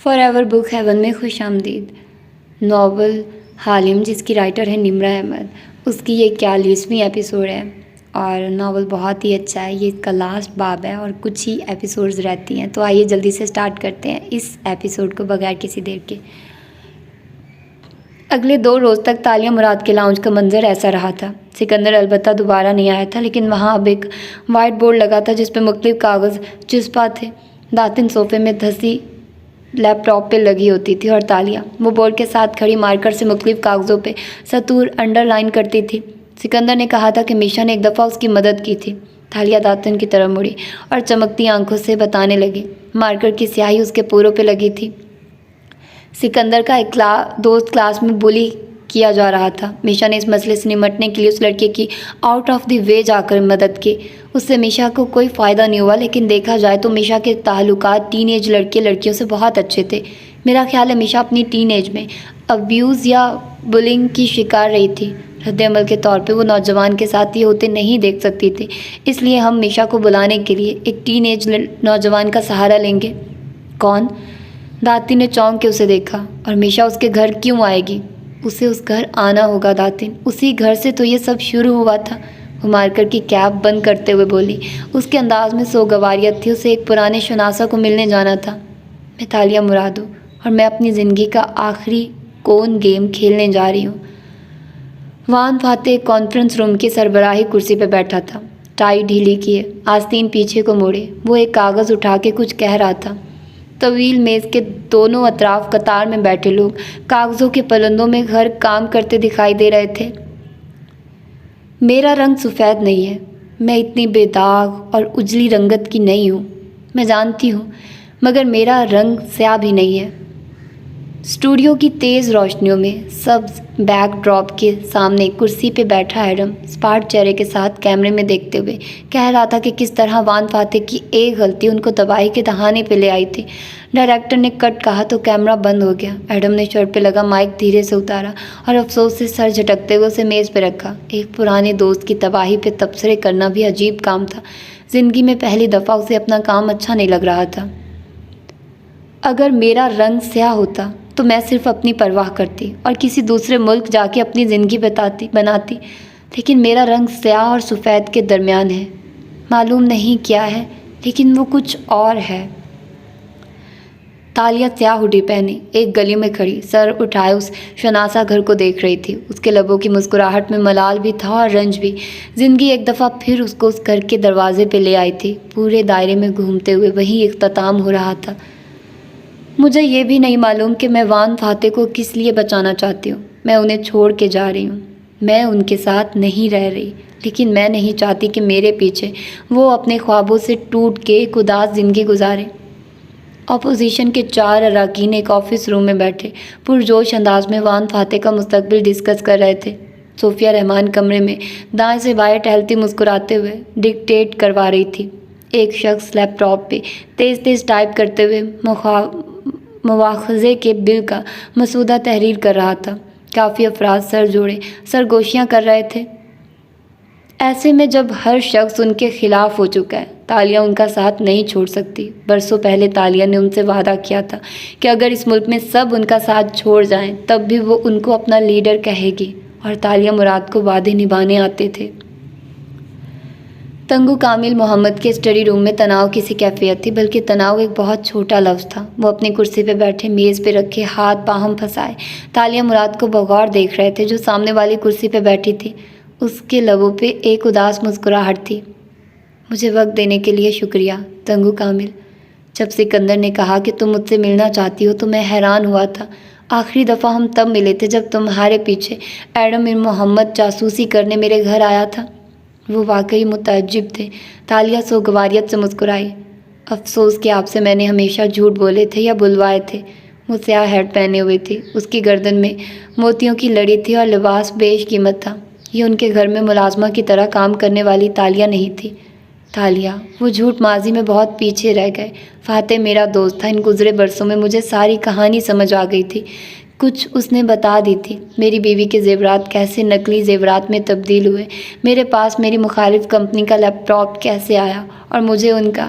For ever book heaven میں خوش آمدید۔ ناول حالم، جس کی رائٹر ہے نمرہ احمد، اس کی یہ 41ویں ایپیسوڈ ہے اور ناول بہت ہی اچھا ہے۔ یہ اس کا لاسٹ باب ہے اور کچھ ہی ایپیسوڈز رہتی ہیں، تو آئیے جلدی سے سٹارٹ کرتے ہیں اس ایپیسوڈ کو بغیر کسی دیر کے۔ اگلے 2 روز تک تالیہ مراد کے لاؤنج کا منظر ایسا رہا تھا۔ سکندر البتہ دوبارہ نہیں آیا تھا، لیکن وہاں اب ایک وائٹ بورڈ لگا تھا جس پہ مختلف کاغذ چسپاں تھے۔ داتن صوفے میں دھسی لیپ ٹاپ پہ لگی ہوتی تھی اور تالیہ وہ بورڈ کے ساتھ کھڑی مارکر سے مختلف کاغذوں پہ سطور انڈر لائن کرتی تھی۔ سکندر نے کہا تھا کہ میشا نے ایک دفعہ اس کی مدد کی تھی۔ تالیہ داتن کی طرف مڑی اور چمکتی آنکھوں سے بتانے لگی۔ مارکر کی سیاہی اس کے پوروں پہ لگی تھی۔ سکندر کا ایک دوست کلاس میں بلی کیا جا رہا تھا۔ میشا نے اس مسئلے سے نمٹنے کے لیے اس لڑکے کی آؤٹ آف دی وے جا کر مدد کی۔ اس سے میشا کو کوئی فائدہ نہیں ہوا، لیکن دیکھا جائے تو میشا کے تعلقات ٹین ایج لڑکے لڑکیوں سے بہت اچھے تھے۔ میرا خیال ہے میشا اپنی ٹین ایج میں ابیوز یا بلنگ کی شکار رہی تھی۔ رد عمل کے طور پہ وہ نوجوان کے ساتھ یہ ہوتے نہیں دیکھ سکتی تھی، اس لیے ہم میشا کو بلانے کے لیے ایک ٹین ایج نوجوان کا سہارا لیں گے۔ کون؟ داتن نے چونک کے اسے دیکھا۔ اور میشا اس کے گھر کیوں آئے گی؟ اسے اس گھر آنا ہوگا داتن، اسی گھر سے تو یہ سب شروع ہوا تھا۔ وہ مارکر کی کیپ بند کرتے ہوئے بولی۔ اس کے انداز میں سوگواریت تھی۔ اسے ایک پرانے شناسا کو ملنے جانا تھا۔ میں تالیہ مراد ہوں اور میں اپنی زندگی کا آخری کون گیم کھیلنے جا رہی ہوں۔ وان فاتح ایک کانفرنس روم کی سربراہی کرسی پہ بیٹھا تھا، ٹائی ڈھیلی کیے، آستین پیچھے کو موڑے۔ وہ ایک کاغذ اٹھا کے کچھ کہہ رہا تھا۔ طویل میز کے دونوں اطراف قطار میں بیٹھے لوگ کاغذوں کے پلندوں میں گھر کام کرتے دکھائی دے رہے تھے۔ میرا رنگ سفید نہیں ہے، میں اتنی بے داغ اور اجلی رنگت کی نہیں ہوں، میں جانتی ہوں، مگر میرا رنگ سیاہ بھی نہیں ہے۔ اسٹوڈیو کی تیز روشنیوں میں سبز بیک ڈراپ کے سامنے کرسی پہ بیٹھا ایڈم اسپاٹ چہرے کے ساتھ کیمرے میں دیکھتے ہوئے کہہ رہا تھا کہ کس طرح وان فاتح کی ایک غلطی ان کو تباہی کے دہانے پہ لے آئی تھی۔ ڈائریکٹر نے کٹ کہا تو کیمرہ بند ہو گیا۔ ایڈم نے شرٹ پہ لگا مائک دھیرے سے اتارا اور افسوس سے سر جھٹکتے ہوئے اسے میز پہ رکھا۔ ایک پرانے دوست کی تباہی پہ تبصرے کرنا بھی عجیب کام تھا۔ زندگی میں پہلی دفعہ اسے اپنا کام اچھا نہیں لگ رہا تھا۔ اگر میرا رنگ سیاہ ہوتا تو میں صرف اپنی پرواہ کرتی اور کسی دوسرے ملک جا کے اپنی زندگی بناتی، لیکن میرا رنگ سیاہ اور سفید کے درمیان ہے۔ معلوم نہیں کیا ہے، لیکن وہ کچھ اور ہے۔ تالیہ سیاہ ہوڈی پہنے ایک گلی میں کھڑی سر اٹھائے اس شناسا گھر کو دیکھ رہی تھی۔ اس کے لبوں کی مسکراہٹ میں ملال بھی تھا اور رنج بھی۔ زندگی ایک دفعہ پھر اس کو اس گھر کے دروازے پہ لے آئی تھی۔ پورے دائرے میں گھومتے ہوئے وہی اختتام ہو رہا تھا۔ مجھے یہ بھی نہیں معلوم کہ میں وان فاتح کو کس لیے بچانا چاہتی ہوں۔ میں انہیں چھوڑ کے جا رہی ہوں، میں ان کے ساتھ نہیں رہ رہی، لیکن میں نہیں چاہتی کہ میرے پیچھے وہ اپنے خوابوں سے ٹوٹ کے ایک اداس زندگی گزارے۔ اپوزیشن کے 4 اراکین ایک آفس روم میں بیٹھے پرجوش انداز میں وان فاتح کا مستقبل ڈسکس کر رہے تھے۔ صوفیہ رحمان کمرے میں دائیں سے بائیں ٹہلتی مسکراتے ہوئے ڈکٹیٹ کروا رہی تھی۔ ایک شخص لیپ ٹاپ پہ تیز تیز ٹائپ کرتے ہوئے مواخذے کے بل کا مسودہ تحریر کر رہا تھا۔ کافی افراد سر جوڑے سرگوشیاں کر رہے تھے۔ ایسے میں جب ہر شخص ان کے خلاف ہو چکا ہے، تالیہ ان کا ساتھ نہیں چھوڑ سکتی۔ برسوں پہلے تالیہ نے ان سے وعدہ کیا تھا کہ اگر اس ملک میں سب ان کا ساتھ چھوڑ جائیں تب بھی وہ ان کو اپنا لیڈر کہے گی، اور تالیہ مراد کو وعدے نبھانے آتے تھے۔ تنگو کامل محمد کے اسٹڈی روم میں تناؤ کی سی کیفیت تھی، بلکہ تناؤ ایک بہت چھوٹا لفظ تھا۔ وہ اپنی کرسی پہ بیٹھے میز پہ رکھے ہاتھ باہم پھنسائے تالیہ مراد کو بغور دیکھ رہے تھے، جو سامنے والی کرسی پہ بیٹھی تھی۔ اس کے لبوں پہ ایک اداس مسکراہٹ تھی۔ مجھے وقت دینے کے لیے شکریہ تنگو کامل۔ جب سکندر نے کہا کہ تم مجھ سے ملنا چاہتی ہو تو میں حیران ہوا تھا۔ آخری دفعہ ہم تب ملے تھے جب تمہارے پیچھے ایڈم محمد جاسوسی کرنے میرے گھر آیا تھا۔ وہ واقعی متعجب تھے۔ تالیہ سوگواریت سے مسکرائی۔ افسوس کہ آپ سے میں نے ہمیشہ جھوٹ بولے تھے یا بلوائے تھے۔ وہ سیاہ ہیٹ پہنے ہوئی تھی، اس کی گردن میں موتیوں کی لڑی تھی اور لباس بیش قیمت تھا۔ یہ ان کے گھر میں ملازمہ کی طرح کام کرنے والی تالیہ نہیں تھی۔ تالیہ، وہ جھوٹ ماضی میں بہت پیچھے رہ گئے۔ فاتح میرا دوست تھا۔ ان گزرے برسوں میں مجھے ساری کہانی سمجھ آ گئی تھی۔ کچھ اس نے بتا دی تھی۔ میری بیوی کے زیورات کیسے نقلی زیورات میں تبدیل ہوئے، میرے پاس میری مخالف کمپنی کا لیپ ٹاپ کیسے آیا، اور مجھے ان کا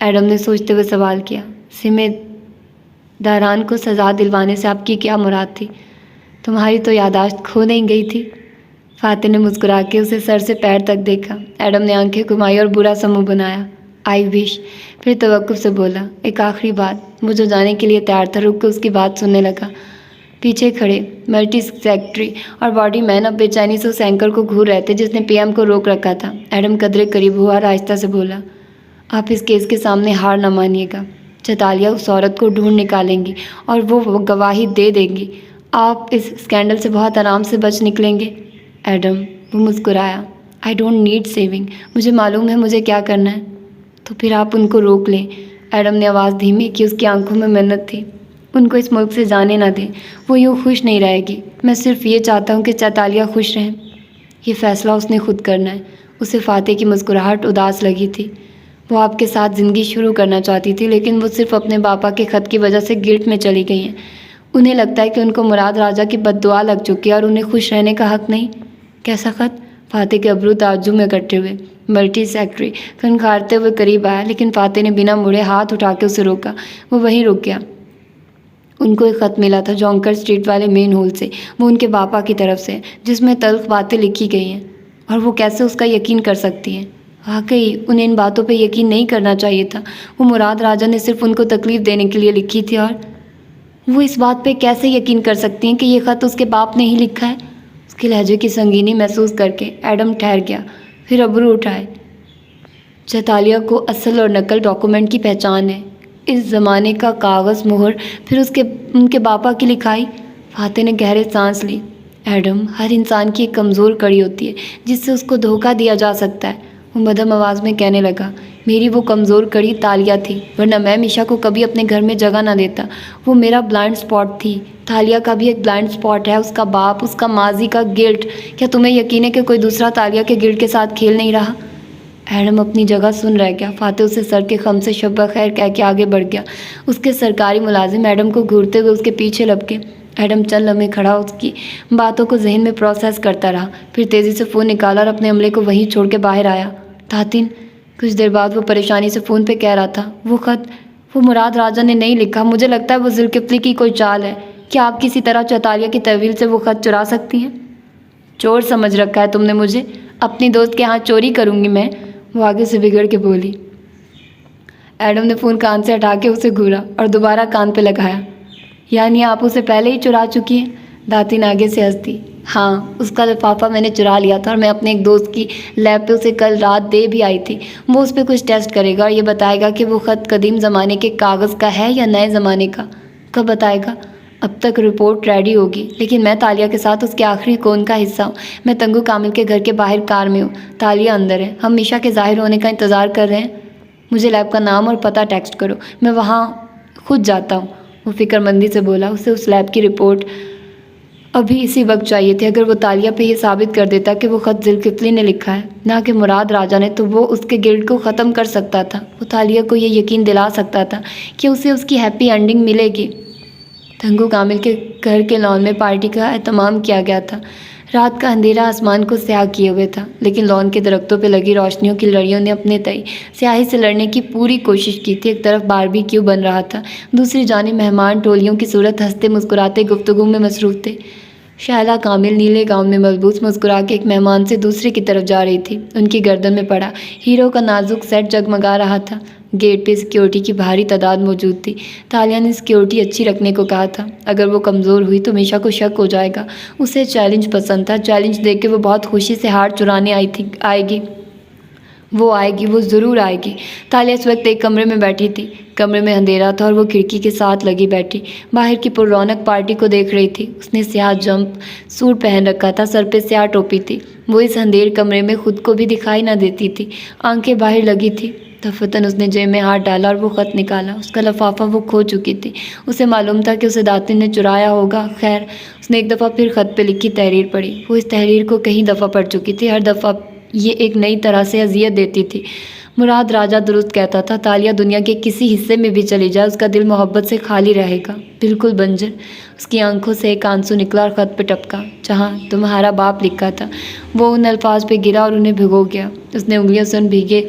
ایڈم نے سوچتے ہوئے سوال کیا۔ ذمہ داران کو سزا دلوانے سے آپ کی کیا مراد تھی؟ تمہاری تو یادداشت کھو نہیں گئی تھی؟ فاتح نے مسکرا کے اسے سر سے پیر تک دیکھا۔ ایڈم نے آنکھیں گھمائی اور برا سا منہ بنایا۔ آئی وش، پھر توقف سے بولا، ایک آخری بات۔ وہ جو جانے کے لیے تیار تھا رک کے اس کی بات سننے لگا۔ پیچھے کھڑے ملٹی سیکرٹری اور باڈی مین اب بے چینی سے اس اینکر کو گھور رہے تھے جس نے پی ایم کو روک رکھا تھا۔ ایڈم قدرے قریب ہوا اور آہستہ سے بولا، آپ اس کیس کے سامنے ہار نہ مانیے گا۔ چتالیہ اس عورت کو ڈھونڈ نکالیں گی اور وہ گواہی دے دیں گی۔ آپ اس اسکینڈل سے بہت آرام سے بچ نکلیں گے۔ ایڈم، وہ مسکرایا، آئی ڈونٹ نیڈ سیونگ، مجھے معلوم ہے مجھے کیا کرنا ہے۔ تو پھر آپ ان کو روک لیں۔ ایڈم نے آواز دھیمی کی، اس کی آنکھوں میں منت تھی۔ ان کو اس ملک سے جانے نہ دیں، وہ یوں خوش نہیں رہے گی۔ میں صرف یہ چاہتا ہوں کہ چتالیہ خوش رہیں۔ یہ فیصلہ اس نے خود کرنا ہے۔ اسے فاتح کی مسکراہٹ اداس لگی تھی۔ وہ آپ کے ساتھ زندگی شروع کرنا چاہتی تھی، لیکن وہ صرف اپنے باپا کے خط کی وجہ سے گلٹ میں چلی گئی ہیں۔ انہیں لگتا ہے کہ ان کو مراد راجہ کی بد دعا لگ چکی ہے اور انہیں خوش رہنے کا حق نہیں۔ کیسا خط؟ فاتح کے ابرو تعجب میں کٹے ہوئے۔ ملٹی سیکرٹری کھنکھارتے ہوئے قریب آیا، لیکن فاتح نے بنا مڑے ہاتھ اٹھا کے اسے روکا۔ وہ وہیں رک گیا۔ ان کو ایک خط ملا تھا جونکر اسٹریٹ والے مین ہول سے، وہ ان کے باپا کی طرف سے، جس میں تلخ باتیں لکھی گئی ہیں، اور وہ کیسے اس کا یقین کر سکتی ہیں؟ واقعی انہیں ان باتوں پہ یقین نہیں کرنا چاہیے تھا۔ وہ مراد راجہ نے صرف ان کو تکلیف دینے کے لیے لکھی تھی، اور وہ اس بات پہ کیسے یقین کر سکتی ہیں کہ یہ خط اس کے باپ نے ہی لکھا ہے؟ اس کے لہجے کی سنگینی محسوس کر کے ایڈم ٹھہر گیا، پھر ابرو اٹھائے۔ چتالیہ کو اصل اور نقل ڈاکومنٹ کی پہچان ہے، اس زمانے کا کاغذ مہر، پھر ان کے باپا کی لکھائی۔ فاتح نے گہرے سانس لی۔ ایڈم، ہر انسان کی ایک کمزور کڑی ہوتی ہے جس سے اس کو دھوکہ دیا جا سکتا ہے۔ وہ مدھم آواز میں کہنے لگا، میری وہ کمزور کڑی تالیہ تھی، ورنہ میں میشا کو کبھی اپنے گھر میں جگہ نہ دیتا۔ وہ میرا بلائنڈ اسپاٹ تھی۔ تالیہ کا بھی ایک بلائنڈ اسپاٹ ہے، اس کا باپ، اس کا ماضی کا گلٹ۔ کیا تمہیں یقین ہے کہ کوئی دوسرا تالیہ کے گلٹ کے ساتھ کھیل نہیں رہا؟ ایڈم اپنی جگہ سن رہ گیا۔ فاتح اسے سر کے خم سے شب بخیر کہہ کے آگے بڑھ گیا۔ اس کے سرکاری ملازم ایڈم کو گھورتے ہوئے اس کے پیچھے لپکے۔ ایڈم چند لمحے کھڑا اس کی باتوں کو ذہن میں پروسیس کرتا رہا، پھر تیزی سے فون نکالا اور اپنے عملے کو وہیں چھوڑ کے باہر آیا۔ تاتن، کچھ دیر بعد وہ پریشانی سے فون پہ کہہ رہا تھا، وہ خط وہ مراد راجہ نے نہیں لکھا۔ مجھے لگتا ہے وہ ذوالکفلی کی کوئی چال ہے۔ کیا آپ کسی طرح چتالیہ کی تحویل سے وہ خط چرا سکتی ہیں؟ چور سمجھ رکھا ہے تم نے مجھے، اپنی دوست کے ہاں چوری کروں گی میں؟ وہ آگے سے بگڑ کے بولی۔ ایڈم نے فون کان سے ہٹا کے اسے گھورا اور دوبارہ کان پہ لگایا۔ یعنی آپ اسے پہلے ہی چرا چکی ہیں؟ داتن آگے سے ہنس دی۔ ہاں، اس کا لفافہ میں نے چرا لیا تھا اور میں اپنے ایک دوست کی لیب پہ اسے کل رات دے بھی آئی تھی۔ وہ اس پہ کچھ ٹیسٹ کرے گا اور یہ بتائے گا کہ وہ خط قدیم زمانے کے کاغذ کا ہے یا نئے زمانے کا۔ کب بتائے گا؟ اب تک رپورٹ ریڈی ہوگی، لیکن میں تالیہ کے ساتھ اس کے آخری کون کا حصہ ہوں۔ میں تنگو کامل کے گھر کے باہر کار میں ہوں، تالیہ اندر ہے، ہم میشا کے ظاہر ہونے کا انتظار کر رہے ہیں۔ مجھے لیب کا نام اور پتہ ٹیکسٹ کرو، میں وہاں خود جاتا ہوں۔ وہ فکر مندی سے بولا۔ اسے اس لیب کی رپورٹ ابھی اسی وقت چاہیے تھی۔ اگر وہ تالیہ پہ یہ ثابت کر دیتا کہ وہ خط ذوالکفلی نے لکھا ہے، نہ کہ مراد راجہ نے، تو وہ اس کے گلٹ کو ختم کر سکتا تھا۔ وہ تالیہ کو یہ یقین دلا سکتا تھا کہ اسے اس کی ہیپی اینڈنگ ملے گی۔ تنگو کامل کے گھر کے لان میں پارٹی کا اہتمام کیا گیا تھا۔ رات کا اندھیرا آسمان کو سیاہ کیے ہوئے تھا، لیکن لان کے درختوں پہ لگی روشنیوں کی لڑیوں نے اپنے تئیں سیاہی سے لڑنے کی پوری کوشش کی تھی۔ ایک طرف باربی کیو بن رہا تھا، دوسری جانب مہمان ٹولیوں کی صورت ہنستے مسکراتے گفتگو میں مصروف تھے۔ شائلہ کامل نیلے گاؤن میں ملبوس مسکرا کے ایک مہمان سے دوسرے کی طرف جا رہی تھی۔ ان کی گردن میں پڑا ہیرو کا نازک سیٹ جگمگا رہا تھا۔ گیٹ پہ سیکیورٹی کی بھاری تعداد موجود تھی۔ تالیہ نے سیکیورٹی اچھی رکھنے کو کہا تھا، اگر وہ کمزور ہوئی تو میشا کو شک ہو جائے گا۔ اسے چیلنج پسند تھا، چیلنج دیکھ کے وہ بہت خوشی سے ہار چرانے آئے گی، وہ ضرور آئے گی۔ تالیہ اس وقت ایک کمرے میں بیٹھی تھی۔ کمرے میں اندھیرا تھا اور وہ کھڑکی کے ساتھ لگی بیٹھی باہر کی پر رونق پارٹی کو دیکھ رہی تھی۔ اس نے سیاہ جمپ سوٹ پہن رکھا تھا، سر پہ سیاہ ٹوپی تھی۔ وہ اس اندھیر کمرے میں خود کو بھی دکھائی نہ دیتی تھی، آنکھیں باہر لگی تھی۔ دفتن اس نے جیب میں ہاتھ ڈالا اور وہ خط نکالا۔ اس کا لفافہ وہ کھو چکی تھی۔ اسے معلوم تھا کہ اسے داتن نے چرایا ہوگا۔ خیر، اس نے ایک دفعہ پھر خط پہ لکھی تحریر پڑھی۔ وہ اس تحریر کو کئی دفعہ پڑھ چکی تھی، ہر دفعہ یہ ایک نئی طرح سے اذیت دیتی تھی۔ مراد راجہ درست کہتا تھا، تالیہ دنیا کے کسی حصے میں بھی چلی جائے، اس کا دل محبت سے خالی رہے گا، بالکل بنجر۔ اس کی آنکھوں سے ایک آنسو نکلا اور خط پہ ٹپکا، جہاں تمہارا باپ لکھا تھا۔ وہ ان الفاظ پہ گرا اور انہیں بھگو گیا۔ اس نے انگلیوں سے ان بھیگے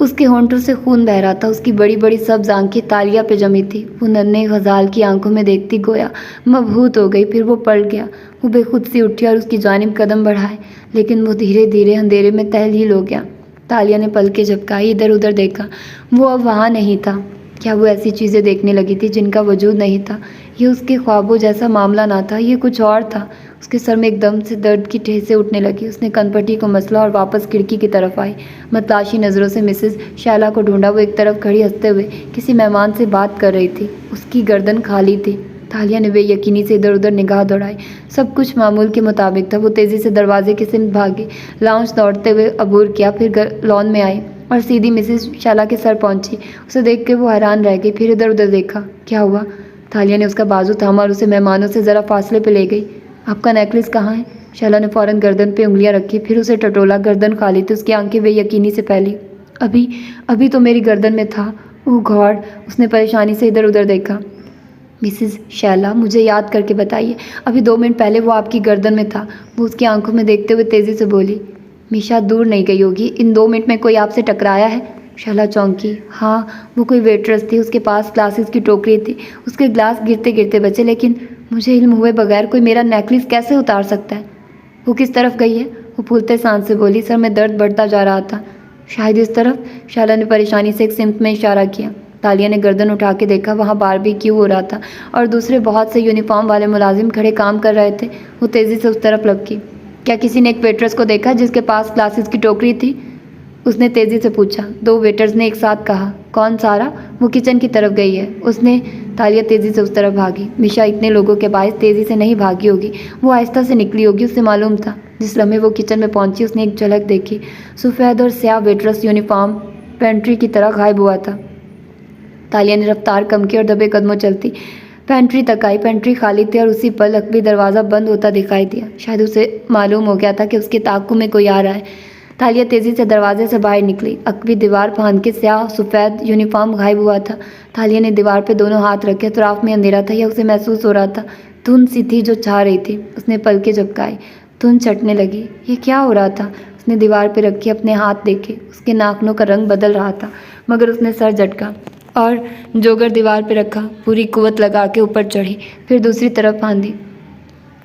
اس کے ہونٹوں سے خون بہہ رہا تھا، اس کی بڑی بڑی سبز آنکھیں تالیہ پہ جمی تھی، وہ ننھے غزال کی آنکھوں میں دیکھتی گویا مبہوت ہو گئی۔ پھر وہ پلٹ گیا، وہ بے خود سی اٹھی اور اس کی جانب قدم بڑھائے، لیکن وہ دھیرے دھیرے اندھیرے میں تحلیل ہو گیا۔ تالیہ نے پلکیں جھپکائی، ادھر ادھر دیکھا، وہ اب وہاں نہیں تھا۔ کیا وہ ایسی چیزیں دیکھنے لگی تھی جن کا وجود نہیں تھا؟ یہ اس کے خوابوں جیسا معاملہ نہ تھا، یہ کچھ اور تھا۔ اس کے سر میں ایک دم سے درد کی ٹھیسیں اٹھنے لگی، اس نے کن پٹی کو مسلا اور واپس کھڑکی کی طرف آئی، متلاشی نظروں سے مسز شیلا کو ڈھونڈا۔ وہ ایک طرف کھڑی ہنستے ہوئے کسی مہمان سے بات کر رہی تھی، اس کی گردن خالی تھی۔ تالیہ نے بے یقینی سے ادھر ادھر نگاہ دوڑائی، سب کچھ معمول کے مطابق تھا۔ وہ تیزی سے دروازے کی سمت بھاگی، لاؤنج دوڑتے ہوئے عبور کیا، پھر لان میں آئی اور سیدھی مسز شیلا کے سر پہنچی۔ اسے دیکھ کے وہ حیران رہ گئی، پھر ادھر ادھر دیکھا۔ کیا ہوا؟ تالیہ نے اس کا بازو تھاما اور اسے مہمانوں سے ذرا فاصلے پہ لے گئی۔ آپ کا نیکلس کہاں ہے؟ شیلا نے فوراً گردن پہ انگلیاں رکھی، پھر اسے ٹٹولا۔ گردن خالی تھی، اس کی آنکھیں بے یقینی سے پھیلی۔ ابھی تو میری گردن میں تھا۔ اوہ گاڈ! اس نے پریشانی سے ادھر ادھر دیکھا۔ مسز شیلا، مجھے یاد کر کے بتائیے، ابھی 2 منٹ پہلے وہ آپ کی گردن میں تھا، وہ اس کی آنکھوں میں دیکھتے ہوئے تیزی سے بولی۔ میشا دور نہیں گئی ہوگی، ان 2 منٹ میں کوئی آپ سے ٹکرایا ہے؟ شیلا چونکی۔ ہاں، وہ کوئی ویٹرس تھی، اس کے پاس گلاسز کی ٹوکری تھی، اس کے گلاس گرتے گرتے بچے، لیکن مجھے علم ہوئے بغیر کوئی میرا نیکلس کیسے اتار سکتا ہے؟ وہ کس طرف گئی ہے؟ وہ پھولتے سانس سے بولی۔ سر میں درد بڑھتا جا رہا تھا۔ شاید اس طرف، شیلا نے پریشانی سے ایک سمت میں اشارہ کیا۔ تالیہ نے گردن اٹھا کے دیکھا، وہاں باربیکیو ہو رہا تھا اور دوسرے بہت سے یونیفارم والے ملازم کھڑے کام کر رہے تھے۔ وہ تیزی سے اس طرف لپکی۔ کیا کسی نے ایک ویٹرس کو دیکھا جس کے پاس گلاسز کی ٹوکری تھی؟ اس نے تیزی سے پوچھا۔ 2 ویٹرز نے ایک ساتھ کہا۔ کون سارا؟ وہ کچن کی طرف گئی ہے، اس نے۔ تالیہ تیزی سے اس طرف بھاگی۔ میشا اتنے لوگوں کے باعث تیزی سے نہیں بھاگی ہوگی، وہ آہستہ سے نکلی ہوگی، اسے معلوم تھا۔ جس لمحے وہ کچن میں پہنچی، اس نے ایک جھلک دیکھی، سفید اور سیاہ ویٹرس یونیفارم پینٹری کی طرح غائب ہوا تھا۔ تالیہ نے رفتار کم کی اور دبے قدموں چلتی پینٹری تک آئی۔ پینٹری خالی تھی اور اسی پل عقبی دروازہ بند ہوتا دکھائی دیا۔ شاید اسے معلوم ہو گیا تھا کہ اس کے تعاقب میں کوئی آ رہا ہے۔ تالیہ تیزی سے دروازے سے باہر نکلی۔ عقبی دیوار پھاند کے سیاہ سفید یونیفارم غائب ہوا تھا۔ تالیہ نے دیوار پہ دونوں ہاتھ رکھے، اطراف میں اندھیرا تھا یا اسے محسوس ہو رہا تھا، دھند سی تھی جو چھا رہی تھی۔ اس نے پلکیں جھپکائی، دھند چھٹنے لگی۔ یہ کیا ہو رہا تھا؟ اس نے دیوار پہ رکھے اپنے ہاتھ دیکھے، اس کے ناخنوں کا رنگ بدل رہا تھا، مگر اس نے سر جھٹکا اور جوگر دیوار پہ رکھا، پوری قوت لگا کے اوپر چڑھی، پھر دوسری طرف پھاندی۔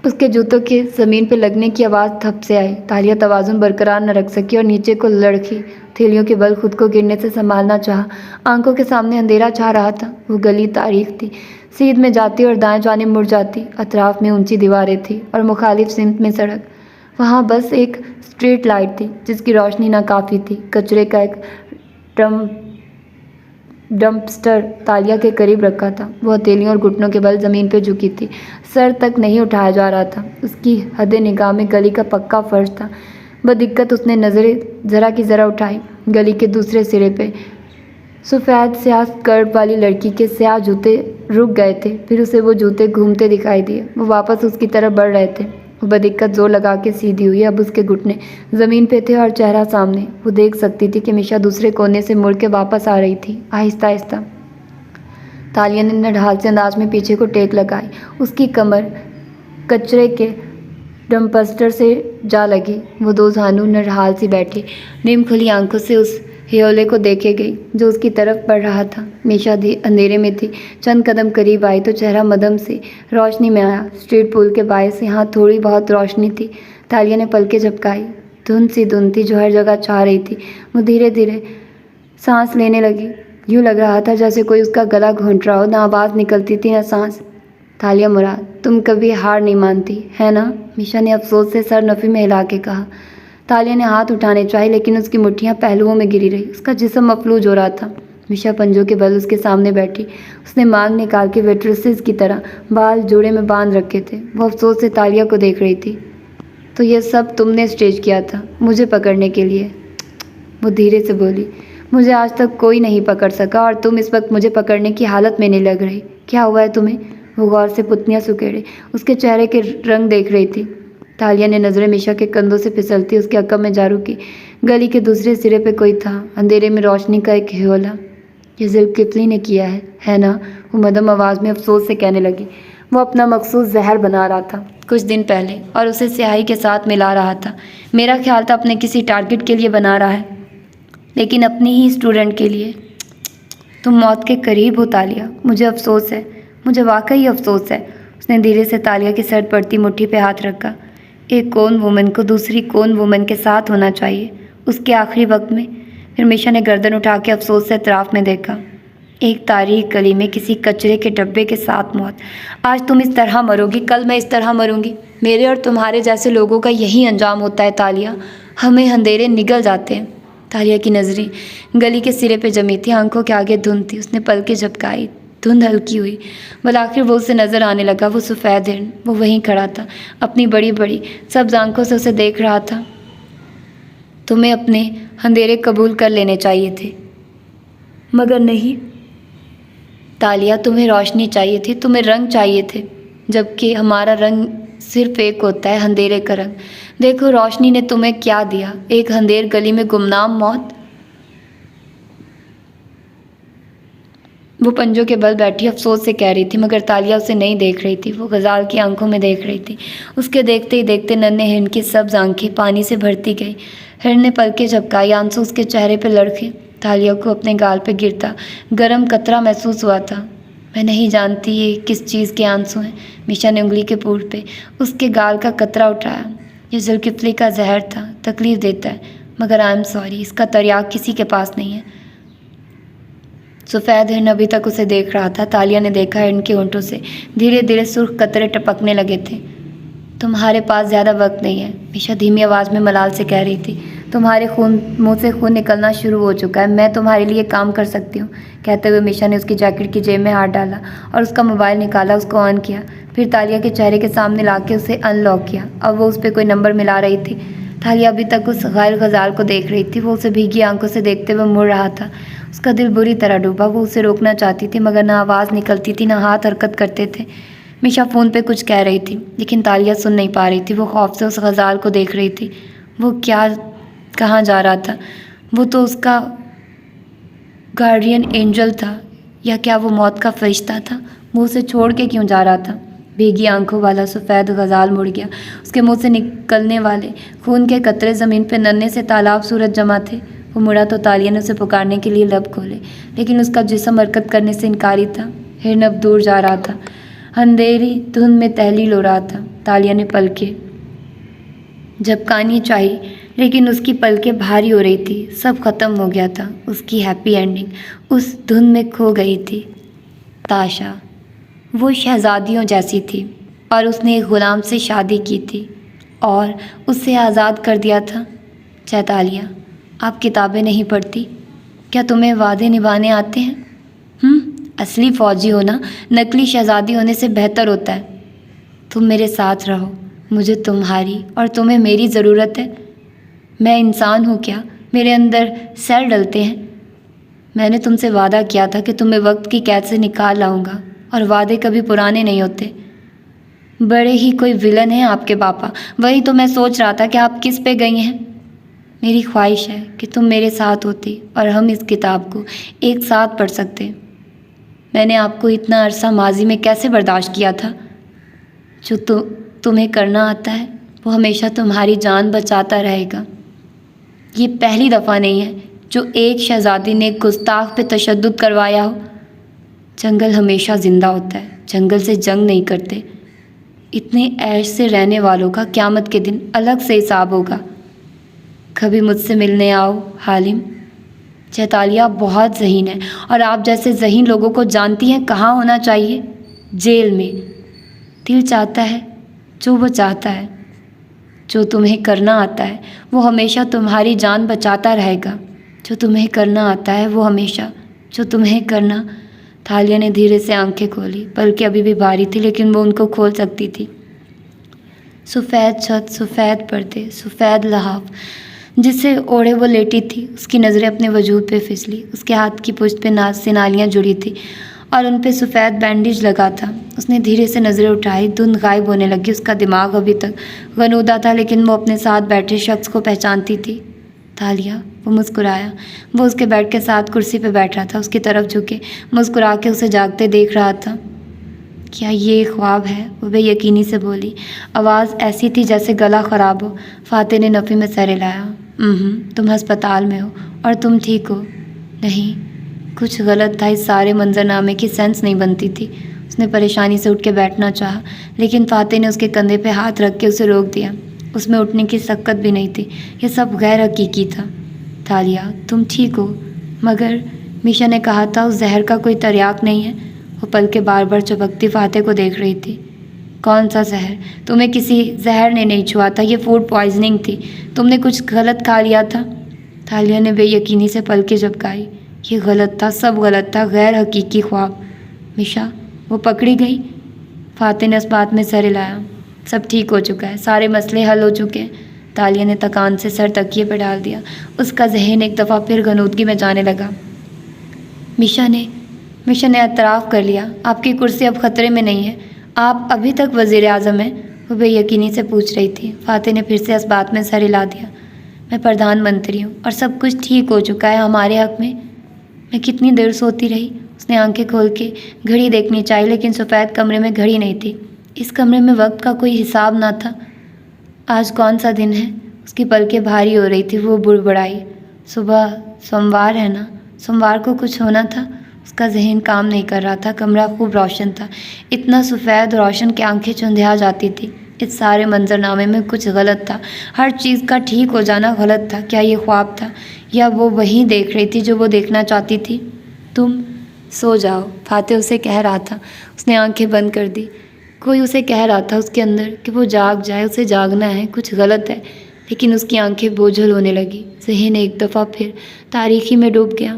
اس کے جوتوں کے زمین پہ لگنے کی آواز تھپ سے آئی۔ تالیہ توازن برقرار نہ رکھ سکی اور نیچے کو لڑکی، تھیلیوں کے بل خود کو گرنے سے سنبھالنا چاہا۔ آنکھوں کے سامنے اندھیرا چھا رہا تھا۔ وہ گلی تاریک تھی، سیدھ میں جاتی اور دائیں جانب مڑ جاتی، اطراف میں اونچی دیواریں تھیں اور مخالف سمت میں سڑک۔ وہاں بس ایک اسٹریٹ لائٹ تھی جس کی روشنی ناکافی تھی۔ کچرے کا ایک ڈمپسٹر تالیہ کے قریب رکھا تھا، وہ ہتھیلیوں اور گھٹنوں کے بل زمین پہ جھکی تھی، سر تک نہیں اٹھایا جا رہا تھا۔ اس کی حد نگاہ میں گلی کا پکا فرش تھا۔ بدقت اس نے نظریں ذرا کی ذرا اٹھائی۔ گلی کے دوسرے سرے پہ سفید سیاہ اسکرٹ والی لڑکی کے سیاہ جوتے رک گئے تھے، پھر اسے وہ جوتے گھومتے دکھائی دیے، وہ واپس اس کی طرف بڑھ رہے تھے۔ وہ بدقت زور لگا کے سیدھی ہوئی، اب اس کے گھٹنے زمین پہ تھے اور چہرہ سامنے۔ وہ دیکھ سکتی تھی کہ میشا دوسرے کونے سے مڑ کے واپس آ رہی تھی، آہستہ آہستہ۔ تالیہ نے نڈھال سے انداز میں پیچھے کو ٹیک لگائی، اس کی کمر کچرے کے ڈمپسٹر سے جا لگی۔ وہ 2 زانو نڈھال سی بیٹھی، نیم کھلی آنکھوں سے اس ہیولے کو دیکھے گئی جو اس کی طرف بڑھ رہا تھا۔ میشا اندھیرے میں تھی، چند قدم قریب آئی تو چہرہ مدھم سی روشنی میں آیا۔ اسٹریٹ پول کے باعث یہاں تھوڑی بہت روشنی تھی۔ تالیہ نے پلکیں جھپکائی، دھند تھی جو ہر جگہ چھا رہی تھی۔ وہ دھیرے دھیرے سانس لینے لگی، یوں لگ رہا تھا جیسے کوئی اس کا گلا گھونٹ رہا ہو، نہ آواز نکلتی تھی نہ سانس۔ تالیہ مراد، تم کبھی ہار نہیں مانتی، ہے نا؟ میشا نے افسوس سے سر نفی میں ہلا کے کہا۔ تالیہ نے ہاتھ اٹھانے چاہے لیکن اس کی مٹھیاں پہلوؤں میں گری رہی، اس کا جسم مفلوج ہو رہا تھا۔ میشا پنجوں کے بل اس کے سامنے بیٹھی، اس نے مانگ نکال کے ویٹریسز کی طرح بال جوڑے میں باندھ رکھے تھے۔ وہ افسوس سے تالیہ کو دیکھ رہی تھی۔ تو یہ سب تم نے اسٹیج کیا تھا مجھے پکڑنے کے لیے؟ وہ دھیرے سے بولی۔ مجھے آج تک کوئی نہیں پکڑ سکا اور تم اس وقت مجھے پکڑنے کی حالت میں نہیں لگ رہی۔ کیا ہوا ہے تمہیں؟ وہ غور سے پتنیاں سکیڑے اس کے چہرے کے رنگ دیکھ رہی تھی۔ تالیہ نے نظریں میشا کے کندھوں سے پھسلتی اس کے عقب میں جا رکی۔ گلی کے دوسرے سرے پہ کوئی تھا، اندھیرے میں روشنی کا ایک ہیولا۔ یہ ذوالقفلی نے کیا ہے نا؟ وہ مدھم آواز میں افسوس سے کہنے لگی۔ وہ اپنا مخصوص زہر بنا رہا تھا کچھ دن پہلے اور اسے سیاہی کے ساتھ ملا رہا تھا۔ میرا خیال تھا اپنے کسی ٹارگٹ کے لیے بنا رہا ہے۔ لیکن اپنی ہی اسٹوڈنٹ کے لیے۔ تم موت کے قریب ہو تالیہ، مجھے افسوس ہے، مجھے واقعی افسوس ہے۔ اس نے دھیرے سے تالیہ کی سر پڑتی مٹھی پہ ہاتھ رکھا۔ ایک کون وومن کو دوسری کون وومن کے ساتھ ہونا چاہیے، اس کے آخری وقت میں۔ پھر میشا نے گردن اٹھا کے افسوس سے اطراف میں دیکھا۔ ایک تاریک گلی میں کسی کچرے کے ڈبے کے ساتھ موت۔ آج تم اس طرح مرو گی، کل میں اس طرح مروں گی۔ میرے اور تمہارے جیسے لوگوں کا یہی انجام ہوتا ہے تالیہ، ہمیں اندھیرے نگل جاتے ہیں۔ تالیہ کی نظریں گلی کے سرے پہ جمی تھی، آنکھوں کے آگے دھند تھی۔ اس نے پلکیں جھپکائی، دھند ہلکی ہوئی۔ بالآخر وہ اسے نظر آنے لگا، وہ سفید ہرن، وہ وہیں کھڑا تھا، اپنی بڑی بڑی سبز آنکھوں سے اسے دیکھ رہا تھا۔ تمہیں اپنے اندھیرے قبول کر لینے چاہیے تھے، مگر نہیں تالیہ، تمہیں روشنی چاہیے تھی، تمہیں رنگ چاہیے تھے، جبکہ ہمارا رنگ صرف ایک ہوتا ہے، اندھیرے کا رنگ۔ دیکھو روشنی نے تمہیں کیا دیا، ایک اندھیر گلی میں گمنام موت۔ وہ پنجوں کے بل بیٹھی افسوس سے کہہ رہی تھی، مگر تالیہ اسے نہیں دیکھ رہی تھی، وہ غزال کی آنکھوں میں دیکھ رہی تھی۔ اس کے دیکھتے ہی دیکھتے ننھے ہرن کی سبز آنکھیں پانی سے بھرتی گئی۔ ہرن نے پلکیں جھپکائی، آنسو اس کے چہرے پہ لڑکے۔ تالیہ کو اپنے گال پہ گرتا گرم قطرہ محسوس ہوا تھا۔ میں نہیں جانتی یہ کس چیز کے آنسو ہیں۔ میشا نے انگلی کے پور پہ اس کے گال کا قطرہ اٹھایا۔ یہ ذوالکفلی کا زہر تھا، تکلیف دیتا ہے، مگر آئی ایم سوری، اس کا تریاق کسی کے پاس نہیں ہے۔ سفید ہرن ابھی تک اسے دیکھ رہا تھا۔ تالیہ نے دیکھا ہرن کے ہونٹوں سے دھیرے دھیرے سرخ قطرے ٹپکنے لگے تھے۔ تمہارے پاس زیادہ وقت نہیں ہے، میشا دھیمی آواز میں ملال سے کہہ رہی تھی۔ تمہارے منہ سے خون نکلنا شروع ہو چکا ہے، میں تمہارے لیے کام کر سکتی ہوں۔ کہتے ہوئے میشا نے اس کی جیکٹ کی جیب میں ہاتھ ڈالا اور اس کا موبائل نکالا، اس کو آن کیا، پھر تالیہ کے چہرے کے سامنے لا کے اسے ان لاک کیا۔ اب وہ اس پہ کوئی نمبر ملا رہی تھی۔ تالیہ ابھی تک اس غیر غزال کو دیکھ رہی تھی، وہ اسے بھیگی آنکھوں سے دیکھتے ہوئے مڑ رہا تھا۔ اس کا دل بری طرح ڈوبا، وہ اسے روکنا چاہتی تھی، مگر نہ آواز نکلتی تھی، نہ ہاتھ حرکت کرتے تھے۔ میشا فون پہ کچھ کہہ رہی تھی، لیکن تالیہ سن نہیں پا رہی تھی۔ وہ خوف سے اس غزال کو دیکھ رہی تھی۔ وہ کہاں جا رہا تھا؟ وہ تو اس کا گارڈین اینجل تھا، یا کیا وہ موت کا فرشتہ تھا؟ وہ اسے چھوڑ کے کیوں جا رہا تھا؟ بھیگی آنکھوں والا سفید غزال مڑ گیا۔ اس کے منہ سے نکلنے والے خون کے قطرے زمین پہ ننھے سے تالاب صورت جمع تھے۔ وہ مڑا تو تالیہ نے اسے پکارنے کے لیے لب کھولے، لیکن اس کا جسم حرکت کرنے سے انکاری تھا۔ ہرن اب دور جا رہا تھا، اندھیری دھند میں تحلیل ہو رہا تھا۔ تالیہ نے پلکیں جھپکانی چاہی، لیکن اس کی پلکیں بھاری ہو رہی تھی۔ سب ختم ہو گیا تھا، اس کی ہیپی اینڈنگ اس دھند میں کھو گئی تھی۔ تاشا وہ شہزادیوں جیسی تھی، اور اس نے ایک غلام سے شادی کی تھی اور اسے آزاد کر دیا تھا۔ چیتالیہ، آپ کتابیں نہیں پڑھتی؟ کیا تمہیں وعدے نبھانے آتے ہیں؟ اصلی فوجی ہونا نقلی شہزادی ہونے سے بہتر ہوتا ہے۔ تم میرے ساتھ رہو، مجھے تمہاری اور تمہیں میری ضرورت ہے۔ میں انسان ہوں کیا؟ میرے اندر سیل ڈلتے ہیں۔ میں نے تم سے وعدہ کیا تھا کہ تمہیں وقت کی قید سے نکال لاؤں گا، اور وعدے کبھی پرانے نہیں ہوتے۔ بڑے ہی کوئی ولن ہیں آپ کے پاپا۔ وہی تو میں سوچ رہا تھا کہ آپ کس پہ گئی ہیں۔ میری خواہش ہے کہ تم میرے ساتھ ہوتی اور ہم اس کتاب کو ایک ساتھ پڑھ سکتے۔ میں نے آپ کو اتنا عرصہ ماضی میں کیسے برداشت کیا تھا؟ جو تمہیں کرنا آتا ہے وہ ہمیشہ تمہاری جان بچاتا رہے گا۔ یہ پہلی دفعہ نہیں ہے جو ایک شہزادی نے گستاخ پہ تشدد کروایا ہو۔ جنگل ہمیشہ زندہ ہوتا ہے، جنگل سے جنگ نہیں کرتے۔ اتنے عیش سے رہنے والوں کا قیامت کے دن الگ سے حساب ہوگا۔ کبھی مجھ سے ملنے آؤ حالم۔ چیتالیہ بہت ذہین ہے، اور آپ جیسے ذہین لوگوں کو جانتی ہیں کہاں ہونا چاہیے؟ جیل میں۔ دل چاہتا ہے جو وہ چاہتا ہے۔ جو تمہیں کرنا آتا ہے وہ ہمیشہ تمہاری جان بچاتا رہے گا۔ جو تمہیں کرنا آتا ہے وہ ہمیشہ جو تمہیں کرنا۔ تالیہ نے دھیرے سے آنکھیں کھولی، پلکیں ابھی بھی بھاری تھی، لیکن وہ ان کو کھول سکتی تھی۔ سفید چھت، سفید پردے، سفید لحاف جس سے اوڑھے وہ لیٹی تھی۔ اس کی نظریں اپنے وجود پہ پھسلی۔ اس کے ہاتھ کی پشت پہ ناز سے نالیاں جڑی تھی اور ان پہ سفید بینڈیج لگا تھا۔ اس نے دھیرے سے نظریں اٹھائی، دھند غائب ہونے لگی۔ اس کا دماغ ابھی تک غنودہ تھا، لیکن وہ اپنے ساتھ بیٹھے شخص کو پہچانتی تھی۔ تالیہ، وہ مسکرایا۔ وہ اس کے بیڈ کے ساتھ کرسی پہ بیٹھا تھا، اس کی طرف جھکے مسکرا کے اسے جاگتے دیکھ رہا تھا۔ کیا یہ خواب ہے؟ وہ بے یقینی سے بولی، آواز ایسی تھی جیسے گلا خراب ہو۔ فاتح نے نفی میں سر ہلایا۔ تم ہسپتال میں ہو اور تم ٹھیک ہو؟ نہیں، کچھ غلط تھا، اس سارے منظرنامے کی سینس نہیں بنتی تھی۔ اس نے پریشانی سے اٹھ کے بیٹھنا چاہا، لیکن فاتح نے اس کے کندھے پہ ہاتھ رکھ کے اسے روک دیا۔ اس میں اٹھنے کی سکت بھی نہیں تھی، یہ سب غیر حقیقی تھا۔ تالیہ، تم ٹھیک ہو؟ مگر میشا نے کہا تھا اس زہر کا کوئی تریاق نہیں ہے۔ وہ پلکیں بار بار چپکتی فاتح کو دیکھ رہی تھی۔ کون سا زہر؟ تمہیں کسی زہر نے نہیں چھوا تھا، یہ فوڈ پوائزننگ تھی، تم نے کچھ غلط کھا لیا تھا۔ تالیہ نے بے یقینی سے پلکیں جھپکائی۔ یہ غلط تھا، سب غلط تھا، غیر حقیقی خواب۔ میشا، وہ پکڑی گئی؟ فاتح نے اس بات میں سر ہلایا۔ سب ٹھیک ہو چکا ہے، سارے مسئلے حل ہو چکے ہیں۔ تالیہ نے تکان سے سر تکیے پہ ڈال دیا۔ اس کا ذہن ایک دفعہ پھر غنودگی میں جانے لگا۔ میشا نے اعتراف کر لیا، آپ کی کرسی اب خطرے میں نہیں ہے، آپ ابھی تک وزیر اعظم ہیں؟ وہ بے یقینی سے پوچھ رہی تھی۔ فاتح نے پھر سے اس بات میں سر ہلا دیا۔ میں پردھان منتری ہوں اور سب کچھ ٹھیک ہو چکا ہے ہمارے حق میں۔ میں کتنی دیر سوتی رہی؟ اس نے آنکھیں کھول کے گھڑی دیکھنی چاہی، لیکن سفید کمرے میں گھڑی نہیں تھی۔ اس کمرے میں وقت کا کوئی حساب نہ تھا۔ آج کون سا دن ہے؟ اس کی پلکیں بھاری ہو رہی تھی، وہ بڑبڑائی۔ صبح سوموار ہے نا؟ سوموار کو کچھ ہونا تھا۔ اس کا ذہن کام نہیں کر رہا تھا۔ کمرہ خوب روشن تھا، اتنا سفید روشن کہ آنکھیں چندھیا جاتی تھی۔ اس سارے منظرنامے میں کچھ غلط تھا، ہر چیز کا ٹھیک ہو جانا غلط تھا۔ کیا یہ خواب تھا یا وہ وہی دیکھ رہی تھی جو وہ دیکھنا چاہتی تھی؟ تم سو جاؤ، فاتح اسے کہہ رہا تھا۔ اس نے آنکھیں بند کر دی۔ کوئی اسے کہہ رہا تھا اس کے اندر کہ وہ جاگ جائے، اسے جاگنا ہے، کچھ غلط ہے، لیکن اس کی آنکھیں بوجھل ہونے لگی۔ ذہن ایک دفعہ پھر تاریکی میں ڈوب گیا۔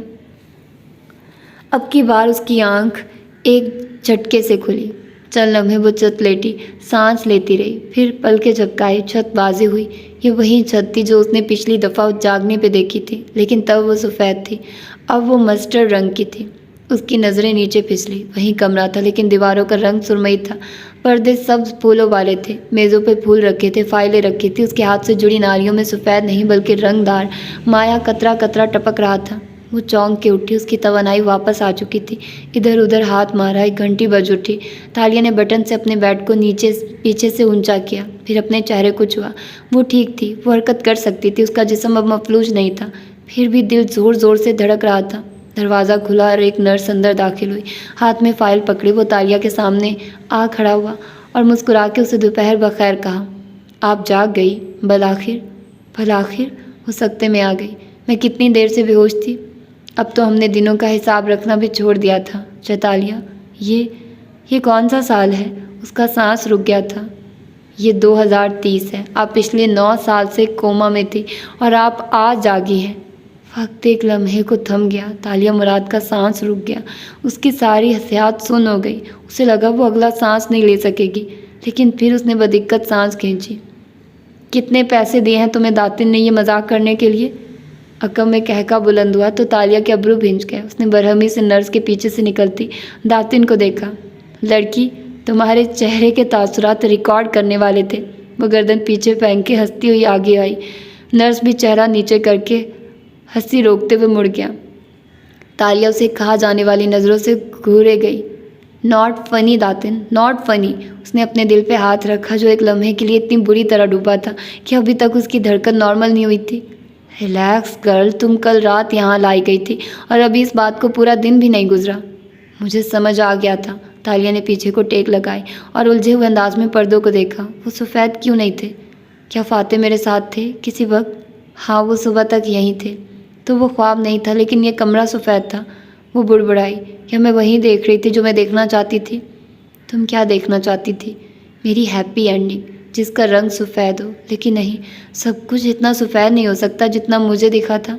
اب کی بار اس کی آنکھ ایک جھٹکے سے کھلی۔ چند لمحے وہ چت لیٹی، سانس لیتی رہی، پھر پلکیں جھپکائی۔ چھت واضح ہوئی، یہ وہی چھت تھی جو اس نے پچھلی دفعہ جاگنے پہ دیکھی تھی، لیکن تب وہ سفید تھی، اب وہ مسٹرڈ رنگ کی تھی۔ اس کی نظریں نیچے پھسلی۔ وہی کمرہ تھا، لیکن دیواروں کا رنگ سرمئی تھا، پردے سبز پھولوں والے تھے، میزوں پہ پھول رکھے تھے، فائلیں رکھی تھی۔ اس کے ہاتھ سے جڑی نالیوں میں سفید نہیں بلکہ رنگ دار مایا قطرہ قطرہ ٹپک رہا تھا۔ وہ چونک کے اٹھی، اس کی توانائی واپس آ چکی تھی۔ ادھر ادھر ہاتھ مارا، ایک گھنٹی بج اٹھی۔ تالیہ نے بٹن سے اپنے بیٹ کو پیچھے سے اونچا کیا، پھر اپنے چہرے کو چھوا۔ وہ ٹھیک تھی، وہ حرکت کر سکتی تھی، اس کا جسم اب مفلوج نہیں تھا، پھر بھی دل زور زور سے دھڑک رہا تھا۔ دروازہ کھلا اور ایک نرس اندر داخل ہوئی، ہاتھ میں فائل پکڑی۔ وہ تالیہ کے سامنے آ کھڑا ہوا اور مسکرا کے اسے دوپہر بخیر کہا۔ آپ جاگ گئی بلاخر؟ وہ سکتے میں آ گئی۔ میں کتنی دیر سے بے ہوش تھی؟ اب تو ہم نے دنوں کا حساب رکھنا بھی چھوڑ دیا تھا۔ چیتالیہ، یہ کون سا سال ہے؟ اس کا سانس رک گیا تھا۔ یہ 2030 ہے، آپ پچھلے 9 سال سے کوما میں تھی اور آپ آج جاگی ہیں۔ وقت ایک لمحے کو تھم گیا۔ تالیہ مراد کا سانس رک گیا، اس کی ساری حسیات سن ہو گئی۔ اسے لگا وہ اگلا سانس نہیں لے سکے گی، لیکن پھر اس نے بدقت سانس کھینچی۔ کتنے پیسے دیے ہیں تمہیں داتن نے یہ مذاق کرنے کے لیے؟ عقب میں کہکا بلند ہوا تو تالیہ کے ابرو بھنج گئے۔ اس نے برہمی سے نرس کے پیچھے سے نکلتی داتن کو دیکھا۔ لڑکی، تمہارے چہرے کے تاثرات ریکارڈ کرنے والے تھے۔ وہ گردن پیچھے پھینک کے ہنستی ہوئی آگے آئی۔ نرس بھی چہرہ نیچے کر کے ہنسی روکتے ہوئے مڑ گیا۔ تالیہ اسے کہا جانے والی نظروں سے گھورے گئی۔ ناٹ فنی داتن، ناٹ فنی۔ اس نے اپنے دل پہ ہاتھ رکھا جو ایک لمحے کے لیے اتنی بری طرح ڈوبا تھا کہ ابھی تک اس کی دھڑکن نارمل نہیں ہوئی تھی۔ ریلیکس گرل، تم کل رات یہاں لائی گئی تھی اور ابھی اس بات کو پورا دن بھی نہیں گزرا۔ مجھے سمجھ آ گیا تھا۔ تالیہ نے پیچھے کو ٹیک لگائی اور الجھے ہوئے انداز میں پردوں کو دیکھا۔ وہ سفید کیوں نہیں تھے؟ کیا فاتح میرے ساتھ تھے کسی وقت؟ ہاں، وہ صبح تک یہیں تھے۔ تو وہ خواب نہیں تھا، لیکن یہ کمرہ سفید تھا۔ وہ بڑبڑائی، کیا میں وہی دیکھ رہی تھی جو میں دیکھنا چاہتی تھی؟ تم کیا دیکھنا چاہتی تھی؟ میری ہیپی اینڈنگ جس کا رنگ سفید ہو، لیکن نہیں، سب کچھ اتنا سفید نہیں ہو سکتا جتنا مجھے دکھا تھا۔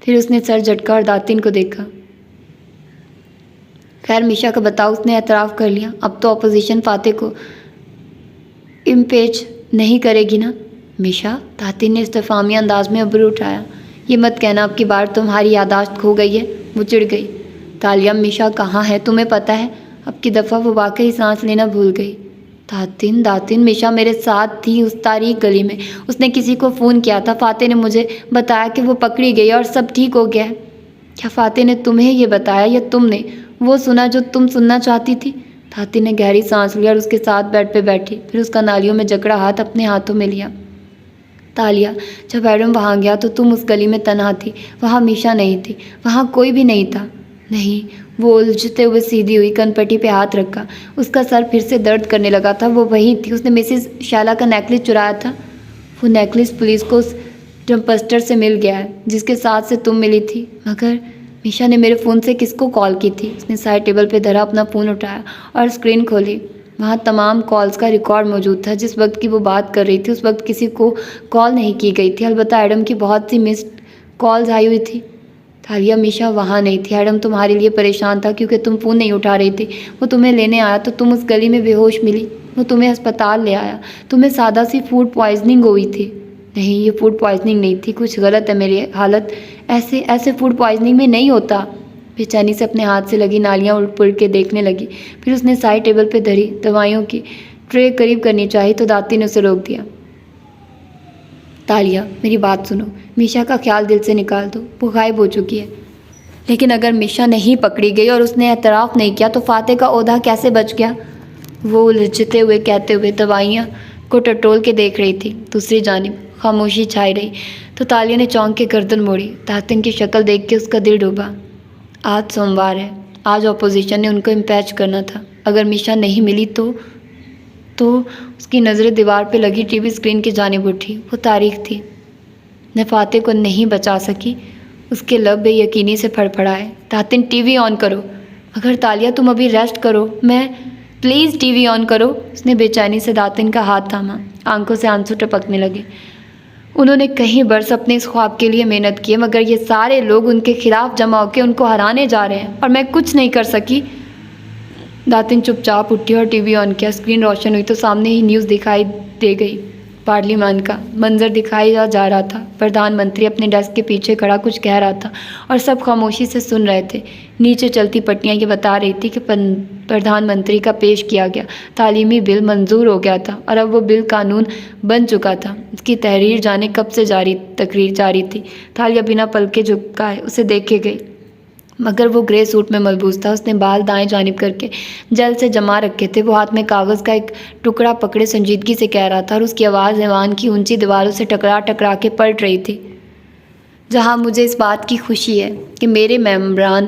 پھر اس نے سر جھٹکا اور داتن کو دیکھا۔ خیر میشا کا بتاؤ، اس نے اعتراف کر لیا۔ اب تو اپوزیشن فاتح کو امپیچ نہیں کرے گی نا؟ میشا، داتن نے استفہامیہ انداز میں ابرو اٹھایا۔ یہ مت کہنا اب کی بار تمہاری یادداشت کھو گئی ہے۔ وہ چڑ گئی۔ تالیہ، میشا کہاں ہے تمہیں پتہ ہے؟ اب کی دفعہ وہ واقعی سانس لینا بھول گئی۔ داتن، میشا میرے ساتھ تھی اس تاریک گلی میں۔ اس نے کسی کو فون کیا تھا، فاتح نے مجھے بتایا کہ وہ پکڑی گئی اور سب ٹھیک ہو گیا ہے۔ کیا فاتح نے تمہیں یہ بتایا یا تم نے وہ سنا جو تم سننا چاہتی تھی؟ داتن نے گہری سانس لیا اور اس کے ساتھ بیڈ پہ بیٹھی، پھر اس کا نالیوں میں جکڑا ہاتھ اپنے ہاتھوں میں لیا۔ تالیہ، جب ایڈم وہاں گیا تو تم اس گلی میں تنہا تھی، وہاں میشا نہیں تھی، وہاں کوئی بھی نہیں تھا۔ نہیں، وہ الجھتے ہوئے سیدھی ہوئی، کن پٹی پہ ہاتھ رکھا، اس کا سر پھر سے درد کرنے لگا تھا۔ وہ وہیں تھی، اس نے مسز شیلا کا نیکلس چرایا تھا۔ وہ نیکلس پولیس کو اس ڈمپسٹر سے مل گیا ہے جس کے ساتھ سے تم ملی تھی۔ مگر میشا نے میرے فون سے کس کو کال کی تھی؟ اس نے سائڈ ٹیبل پہ دھرا اپنا فون اٹھایا اور اسکرین کھولی۔ وہاں تمام کالز کا ریکارڈ موجود تھا۔ جس وقت کی وہ بات کر رہی تھی اس وقت کسی کو کال نہیں کی گئی تھی، البتہ ایڈم کی بہت سی مسڈ کالز آئی ہوئی تھی۔ تالیہ، میشا وہاں نہیں تھی۔ ایڈم تمہارے لیے پریشان تھا کیونکہ تم فون نہیں اٹھا رہی تھی۔ وہ تمہیں لینے آیا تو تم اس گلی میں بے ہوش ملی۔ وہ تمہیں ہسپتال لے آیا۔ تمہیں سادہ سی فوڈ پوائزننگ ہوئی تھی۔ نہیں، یہ فوڈ پوائزننگ نہیں تھی، کچھ غلط ہے میری حالت، ایسے فوڈ پوائزننگ میں نہیں ہوتا۔ بے چینی سے اپنے ہاتھ سے لگی نالیاں الٹ پلٹ کے دیکھنے لگی، پھر اس نے سائڈ ٹیبل پہ دھری دوائیوں کی ٹرے قریب کرنی چاہی تو داتی نے اسے روک دیا۔ تالیہ، میری بات سنو، میشا کا خیال دل سے نکال دو، وہ غائب ہو چکی ہے۔ لیکن اگر میشا نہیں پکڑی گئی اور اس نے اعتراف نہیں کیا تو فاتح کا عہدہ کیسے بچ گیا؟ وہ الجھتے ہوئے کہتے ہوئے دوائیاں کو ٹٹول کے دیکھ رہی تھی۔ دوسری جانب خاموشی چھائی رہی تو تالیہ نے چونک کے گردن موڑی۔ داتن کی شکل دیکھ کے اس کا دل ڈوبا۔ آج سوموار ہے، آج اپوزیشن نے ان کو امپیچ کرنا تھا۔ اگر میشا نہیں ملی تو اس کی نظریں دیوار پہ لگی ٹی وی اسکرین کی جانب اٹھی۔ وہ تاریخ تھی، میں فاتح کو نہیں بچا سکی۔ اس کے لب بے یقینی سے پھڑپھڑائے۔ داتن، ٹی وی آن کرو۔ مگر تالیہ، تم ابھی ریسٹ کرو، پلیز ٹی وی آن کرو۔ اس نے بے چینی سے داتن کا ہاتھ تھاما، آنکھوں سے آنسو ٹپکنے لگے۔ انہوں نے کئی برس اپنے اس خواب کے لیے محنت کی ہے، مگر یہ سارے لوگ ان کے خلاف جمع ہو کے ان کو ہرانے جا رہے ہیں اور میں کچھ نہیں کر سکی۔ داتن چپ چاپ اٹھی اور ٹی وی آن کیا۔ اسکرین روشن ہوئی تو سامنے ہی نیوز دکھائی دے گئی۔ پارلیمان کا منظر دکھایا جا رہا تھا۔ پردھان منتری اپنے ڈیسک کے پیچھے کھڑا کچھ کہہ رہا تھا اور سب خاموشی سے سن رہے تھے۔ نیچے چلتی پٹیاں یہ بتا رہی تھی کہ پردھان منتری کا پیش کیا گیا تعلیمی بل منظور ہو گیا تھا اور اب وہ بل قانون بن چکا تھا۔ اس کی تحریر جانے کب سے تقریر جاری تھی۔ تالیہ بنا پلکے جھکائے اسے دیکھے گئی، مگر وہ گرے سوٹ میں ملبوس تھا۔ اس نے بال دائیں جانب کر کے جل سے جما رکھے تھے۔ وہ ہاتھ میں کاغذ کا ایک ٹکڑا پکڑے سنجیدگی سے کہہ رہا تھا اور اس کی آواز ایوان کی اونچی دیواروں سے ٹکرا کے پلٹ رہی تھی۔ جہاں مجھے اس بات کی خوشی ہے کہ میرے ممبران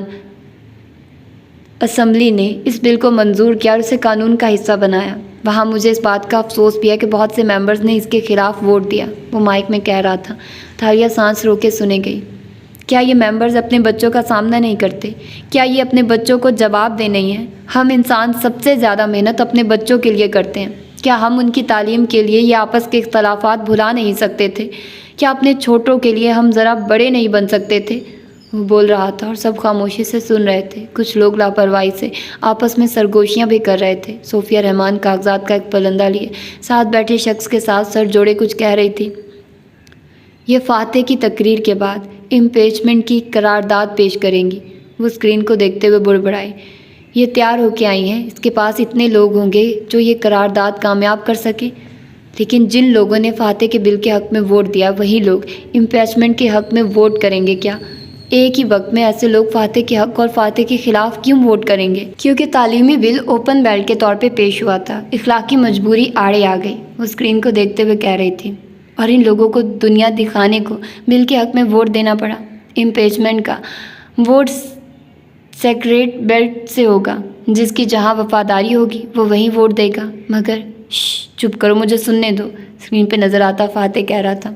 اسمبلی نے اس بل کو منظور کیا اور اسے قانون کا حصہ بنایا، وہاں مجھے اس بات کا افسوس بھی ہے کہ بہت سے ممبرز نے اس کے خلاف ووٹ دیا۔ وہ مائک میں کہہ رہا تھا۔ تالیہ سانس رو کے سنے گئی۔ کیا یہ ممبرز اپنے بچوں کا سامنا نہیں کرتے؟ کیا یہ اپنے بچوں کو جواب دے نہیں ہیں؟ ہم انسان سب سے زیادہ محنت اپنے بچوں کے لیے کرتے ہیں۔ کیا ہم ان کی تعلیم کے لیے یہ آپس کے اختلافات بھلا نہیں سکتے تھے؟ کیا اپنے چھوٹوں کے لیے ہم ذرا بڑے نہیں بن سکتے تھے؟ وہ بول رہا تھا اور سب خاموشی سے سن رہے تھے۔ کچھ لوگ لاپرواہی سے آپس میں سرگوشیاں بھی کر رہے تھے۔ صوفیہ رحمان کاغذات کا ایک پلندہ لیے ساتھ بیٹھے شخص کے ساتھ سر جوڑے کچھ کہہ رہی تھی۔ یہ فاتح کی تقریر کے بعد امپیچمنٹ کی قرارداد پیش کریں گی۔ وہ اسکرین کو دیکھتے ہوئے بڑبڑائی۔ یہ تیار ہو کے آئی ہیں، اس کے پاس اتنے لوگ ہوں گے جو یہ قرارداد کامیاب کر سکیں، لیکن جن لوگوں نے فاتح کے بل کے حق میں ووٹ دیا وہی لوگ امپیچمنٹ کے حق میں ووٹ کریں گے کیا؟ ایک ہی وقت میں ایسے لوگ فاتح کے حق اور فاتح کے خلاف کیوں ووٹ کریں گے؟ کیونکہ تعلیمی بل اوپن بیلٹ کے طور پہ پیش ہوا تھا، اخلاقی مجبوری آڑے آ گئی۔ وہ اسکرین کو دیکھتے ہوئے کہہ رہی تھی، اور ان لوگوں کو دنیا دکھانے کو بل کے حق میں ووٹ دینا پڑا۔ امپیچمنٹ کا ووٹ سیکریٹ بیلٹ سے ہوگا، جس کی جہاں وفاداری ہوگی وہ وہیں ووٹ دے گا۔ مگر چپ کرو، مجھے سننے دو، اسکرین پہ نظر آتا فاتح کہہ رہا تھا۔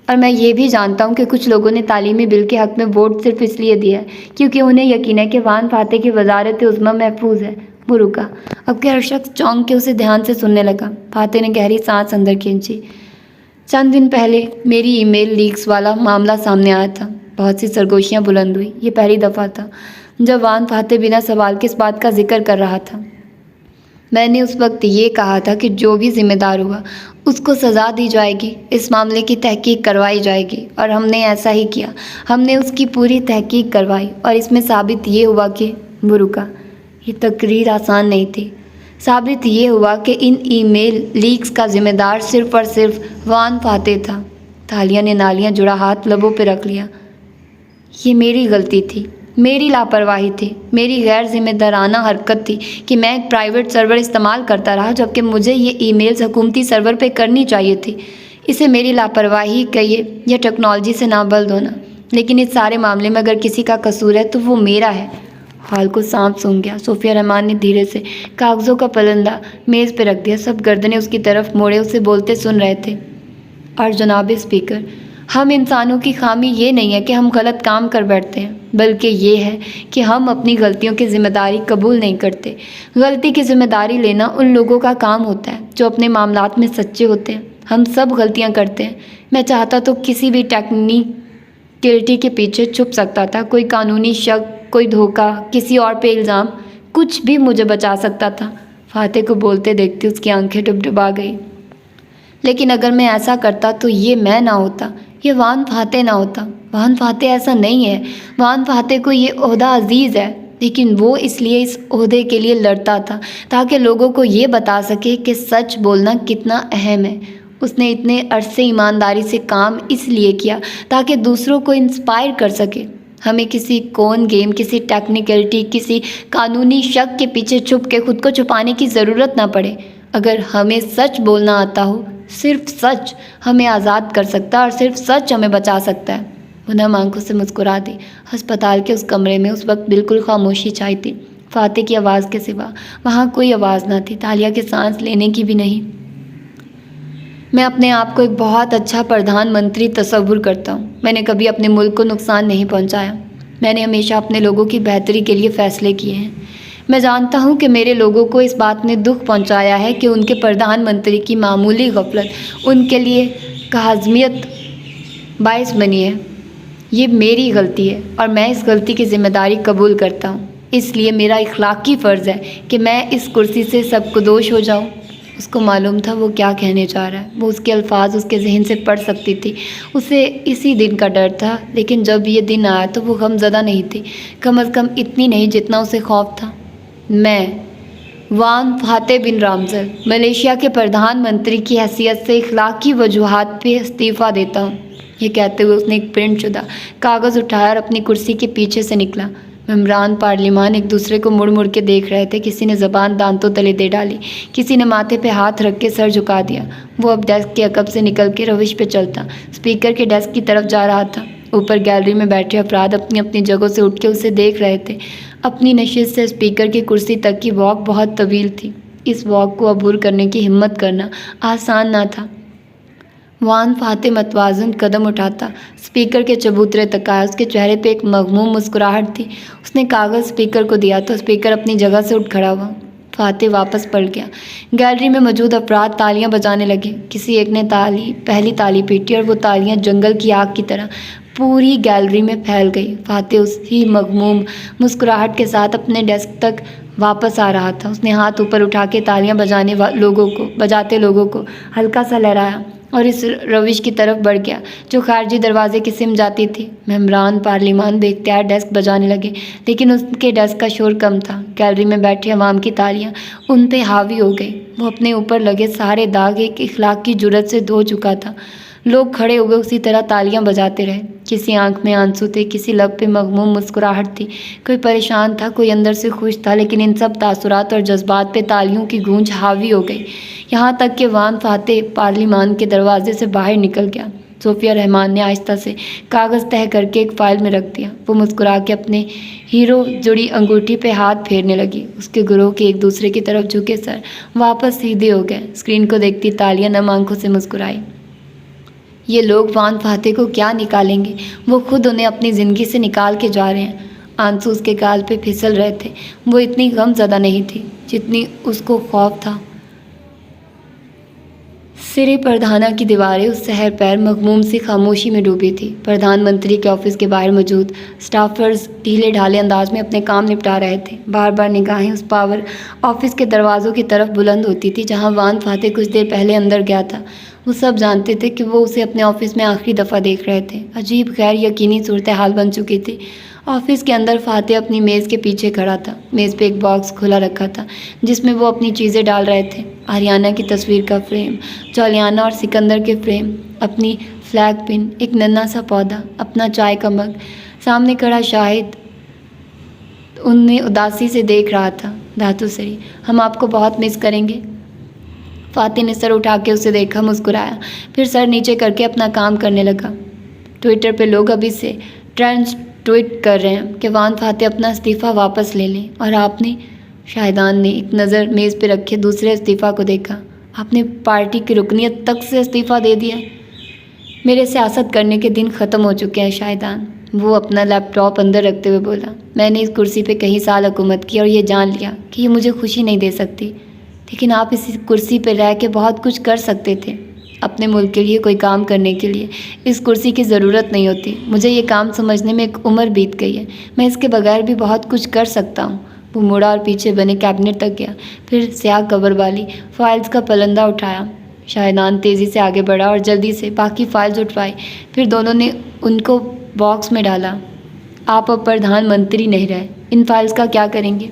اور میں یہ بھی جانتا ہوں کہ کچھ لوگوں نے تعلیمی بل کے حق میں ووٹ صرف اس لیے دیا ہے کیونکہ انہیں یقین ہے کہ وان فاتح کی وزارت عظمیٰ محفوظ ہے۔ وہ رکا، اب کہ ہر شخص چونک کے اسے دھیان سے سننے لگا۔ فاتح نے گہری سانس اندر کھینچی۔ چند دن پہلے میری ای میل لیکس والا معاملہ سامنے آیا تھا۔ بہت سی سرگوشیاں بلند ہوئی۔ یہ پہلی دفعہ تھا جب وان فاتح بنا سوال کے اس بات کا ذکر کر رہا تھا۔ میں نے اس وقت یہ کہا تھا کہ جو بھی ذمہ دار ہوا اس کو سزا دی جائے گی، اس معاملے کی تحقیق کروائی جائے گی، اور ہم نے ایسا ہی کیا۔ ہم نے اس کی پوری تحقیق کروائی اور اس میں ثابت یہ ہوا کہ وہ رکا، یہ تقریر آسان نہیں تھی۔ ثابت یہ ہوا کہ ان ای میل لیکس کا ذمہ دار صرف اور صرف وان فاتح تھا۔ تالیہ نے نالیاں جڑا ہاتھ لبوں پہ رکھ لیا۔ یہ میری غلطی تھی، میری لاپرواہی تھی، میری غیر ذمہ دارانہ حرکت تھی کہ میں ایک پرائیویٹ سرور استعمال کرتا رہا جبکہ مجھے یہ ای میلز حکومتی سرور پہ کرنی چاہیے تھی۔ اسے میری لاپرواہی کہیے یا ٹیکنالوجی سے نابلد ہونا، لیکن اس سارے معاملے میں اگر کسی کا قصور ہے تو وہ میرا ہے۔ ہال کو سانپ سونگھ گیا۔ صوفیہ رحمان نے دھیرے سے کاغذوں کا پلندہ میز پہ رکھ دیا۔ سب گردنیں اس کی طرف موڑے اسے بولتے سن رہے تھے۔ اور جناب اسپیکر، ہم انسانوں کی خامی یہ نہیں ہے کہ ہم غلط کام کر بیٹھتے ہیں، بلکہ یہ ہے کہ ہم اپنی غلطیوں کی ذمہ داری قبول نہیں کرتے۔ غلطی کی ذمہ داری لینا ان لوگوں کا کام ہوتا ہے جو اپنے معاملات میں سچے ہوتے ہیں۔ ہم سب غلطیاں کرتے ہیں۔ میں چاہتا تو کسی بھی ٹیکنیکلٹی کے پیچھے چھپ سکتا تھا، کوئی قانونی شک، کوئی دھوکہ، کسی اور پہ الزام، کچھ بھی مجھے بچا سکتا تھا۔ فاتح کو بولتے دیکھتے اس کی آنکھیں ڈبڈبا گئی۔ لیکن اگر میں ایسا کرتا تو یہ میں نہ ہوتا، یہ وان فاتح نہ ہوتا۔ وان فاتح ایسا نہیں ہے۔ وان فاتح کو یہ عہدہ عزیز ہے، لیکن وہ اس لیے اس عہدے کے لیے لڑتا تھا تاکہ لوگوں کو یہ بتا سکے کہ سچ بولنا کتنا اہم ہے۔ اس نے اتنے عرصے ایمانداری سے کام اس لیے کیا تاکہ دوسروں کو انسپائر کر سکے۔ ہمیں کسی کون گیم، کسی ٹیکنیکلٹی، کسی قانونی شک کے پیچھے چھپ کے خود کو چھپانے کی ضرورت نہ پڑے۔ اگر ہمیں سچ بولنا آتا ہو، صرف سچ ہمیں آزاد کر سکتا ہے اور صرف سچ ہمیں بچا سکتا ہے۔ وہ نم آنکھوں سے مسکرا دی۔ ہسپتال کے اس کمرے میں اس وقت بالکل خاموشی چھائی تھی۔ فاتح کی آواز کے سوا وہاں کوئی آواز نہ تھی، تالیہ کے سانس لینے کی بھی نہیں۔ میں اپنے آپ کو ایک بہت اچھا پردھان منتری تصور کرتا ہوں۔ میں نے کبھی اپنے ملک کو نقصان نہیں پہنچایا۔ میں نے ہمیشہ اپنے لوگوں کی بہتری کے لیے فیصلے کیے ہیں۔ میں جانتا ہوں کہ میرے لوگوں کو اس بات نے دکھ پہنچایا ہے کہ ان کے پردھان منتری کی معمولی غفلت ان کے لیے کہاذمیت باعث بنی ہے۔ یہ میری غلطی ہے اور میں اس غلطی کی ذمہ داری قبول کرتا ہوں۔ اس لیے میرا اخلاقی فرض ہے کہ میں اس کرسی سے سبکدوش ہو جاؤں۔ اس کو معلوم تھا وہ کیا کہنے جا رہا ہے۔ وہ اس کے الفاظ اس کے ذہن سے پڑھ سکتی تھی۔ اسے اسی دن کا ڈر تھا، لیکن جب یہ دن آیا تو وہ غم زدہ نہیں تھی، کم از کم اتنی نہیں جتنا اسے خوف تھا۔ میں وان فاتح بن رامزل ملیشیا کے پردھان منتری کی حیثیت سے اخلاقی وجوہات پہ استعفیٰ دیتا ہوں۔ یہ کہتے ہوئے اس نے ایک پرنٹ شدہ کاغذ اٹھایا اور اپنی کرسی کے پیچھے سے نکلا۔ ممبران پارلیمان ایک دوسرے کو مڑ مڑ کے دیکھ رہے تھے۔ کسی نے زبان دانتوں تلے دے ڈالی، کسی نے ماتھے پہ ہاتھ رکھ کے سر جھکا دیا۔ وہ اب ڈیسک کے عقب سے نکل کے روش پہ چلتا اسپیکر کے ڈیسک کی طرف جا رہا تھا۔ اوپر گیلری میں بیٹھے افراد اپنی اپنی جگہوں سے اٹھ کے اسے دیکھ رہے تھے۔ اپنی نشست سے اسپیکر کی کرسی تک کی واک بہت طویل تھی۔ اس واک کو عبور کرنے کی ہمت کرنا آسان نہ تھا۔ وان فاتح متوازن قدم اٹھاتا اسپیکر کے چبوترے تک آیا۔ اس کے چہرے پہ ایک مغموم مسکراہٹ تھی۔ اس نے کاغذ اسپیکر کو دیا تو اسپیکر اپنی جگہ سے اٹھ کھڑا ہوا۔ فاتح واپس پلٹ گیا۔ گیلری میں موجود افراد تالیاں بجانے لگے۔ کسی ایک نے پہلی تالی پیٹی اور وہ تالیاں جنگل کی آگ کی طرح پوری گیلری میں پھیل گئی۔ فاتح اسی مغموم مسکراہٹ کے ساتھ اپنے ڈیسک تک واپس آ رہا تھا۔ اس نے ہاتھ اوپر اٹھا کے تالیاں بجاتے لوگوں کو ہلکا سا لہرایا اور اس روش کی طرف بڑھ گیا جو خارجی دروازے کی سمت جاتی تھی۔ ممبران پارلیمان بے اختیار ڈیسک بجانے لگے، لیکن اس کے ڈیسک کا شور کم تھا۔ گیلری میں بیٹھے عوام کی تالیاں ان پہ حاوی ہو گئی۔ وہ اپنے اوپر لگے سارے داغ ایک اخلاق کی جرأت سے دھو چکا تھا۔ لوگ کھڑے ہوئے اسی طرح تالیاں بجاتے رہے۔ کسی آنکھ میں آنسو تھے، کسی لب پہ مغموم مسکراہٹ تھی، کوئی پریشان تھا، کوئی اندر سے خوش تھا، لیکن ان سب تاثرات اور جذبات پہ تالیوں کی گونج حاوی ہو گئی، یہاں تک کہ وان فاتح پارلیمان کے دروازے سے باہر نکل گیا۔ صوفیہ رحمان نے آہستہ سے کاغذ تہہ کر کے ایک فائل میں رکھ دیا۔ وہ مسکرا کے اپنے ہیرو جڑی انگوٹھی پہ ہاتھ پھیرنے لگی۔ اس کے گروہ کے ایک دوسرے کی طرف جھکے سر واپس سیدھے ہو گئے۔ اسکرین کو دیکھتی تالیہ نم آنکھوں سے مسکرائی۔ یہ لوگ وان فاتح کو کیا نکالیں گے؟ وہ خود انہیں اپنی زندگی سے نکال کے جا رہے ہیں۔ آنسو اس کے گال پہ پھسل رہے تھے۔ وہ اتنی غم زدہ نہیں تھی جتنی اس کو خوف تھا۔ سرے پردھانہ کی دیواریں اس سحر پیر مغموم سی خاموشی میں ڈوبی تھی۔ پردھان منتری کے آفس کے باہر موجود سٹافرز ڈھیلے ڈھالے انداز میں اپنے کام نپٹا رہے تھے۔ بار بار نگاہیں اس پاور آفس کے دروازوں کی طرف بلند ہوتی تھی جہاں وان فاتح کچھ دیر پہلے اندر گیا تھا۔ وہ سب جانتے تھے کہ وہ اسے اپنے آفس میں آخری دفعہ دیکھ رہے تھے۔ عجیب غیر یقینی صورتحال بن چکی تھی۔ آفس کے اندر فاتح اپنی میز کے پیچھے کھڑا تھا۔ میز پہ ایک باکس کھلا رکھا تھا جس میں وہ اپنی چیزیں ڈال رہے تھے۔ آریانہ کی تصویر کا فریم، جولیانا اور سکندر کے فریم، اپنی فلیگ پن، ایک ننھا سا پودا، اپنا چائے کا مگ، سامنے کھڑا شاہد انہیں اداسی سے دیکھ رہا تھا۔ دھاتو سری، ہم آپ کو بہت مس کریں گے۔ فاتح نے سر اٹھا کے اسے دیکھا، مسکرایا، پھر سر نیچے کر کے اپنا کام کرنے لگا۔ ٹویٹر پہ لوگ ابھی سے ٹرینڈز ٹویٹ کر رہے ہیں کہ وان فاتح اپنا استعفیٰ واپس لے لیں، اور آپ نے؟ شاہدان نے ایک نظر میز پہ رکھے دوسرے استعفیٰ کو دیکھا۔ آپ نے پارٹی کی رکنیت تک سے استعفیٰ دے دیا؟ میرے سیاست کرنے کے دن ختم ہو چکے ہیں شاہدان، وہ اپنا لیپ ٹاپ اندر رکھتے ہوئے بولا۔ میں نے اس کرسی پہ کئی سال حکومت کی اور یہ جان لیا کہ یہ مجھے خوشی نہیں دے سکتی، لیکن آپ اس کرسی پہ رہ کے بہت کچھ کر سکتے تھے اپنے ملک کے لیے، کوئی کام کرنے کے لیے۔ اس کرسی کی ضرورت نہیں ہوتی، مجھے یہ کام سمجھنے میں ایک عمر بیت گئی ہے، میں اس کے بغیر بھی بہت کچھ کر سکتا ہوں۔ وہ مڑا اور پیچھے بنے کیبنٹ تک گیا، پھر سیاہ کور والی فائلز کا پلندہ اٹھایا۔ شاہدان تیزی سے آگے بڑھا اور جلدی سے باقی فائلز اٹھوائی، پھر دونوں نے ان کو باکس میں ڈالا۔ آپ اب پردھان منتری نہیں رہے، ان فائلز کا کیا کریں گے؟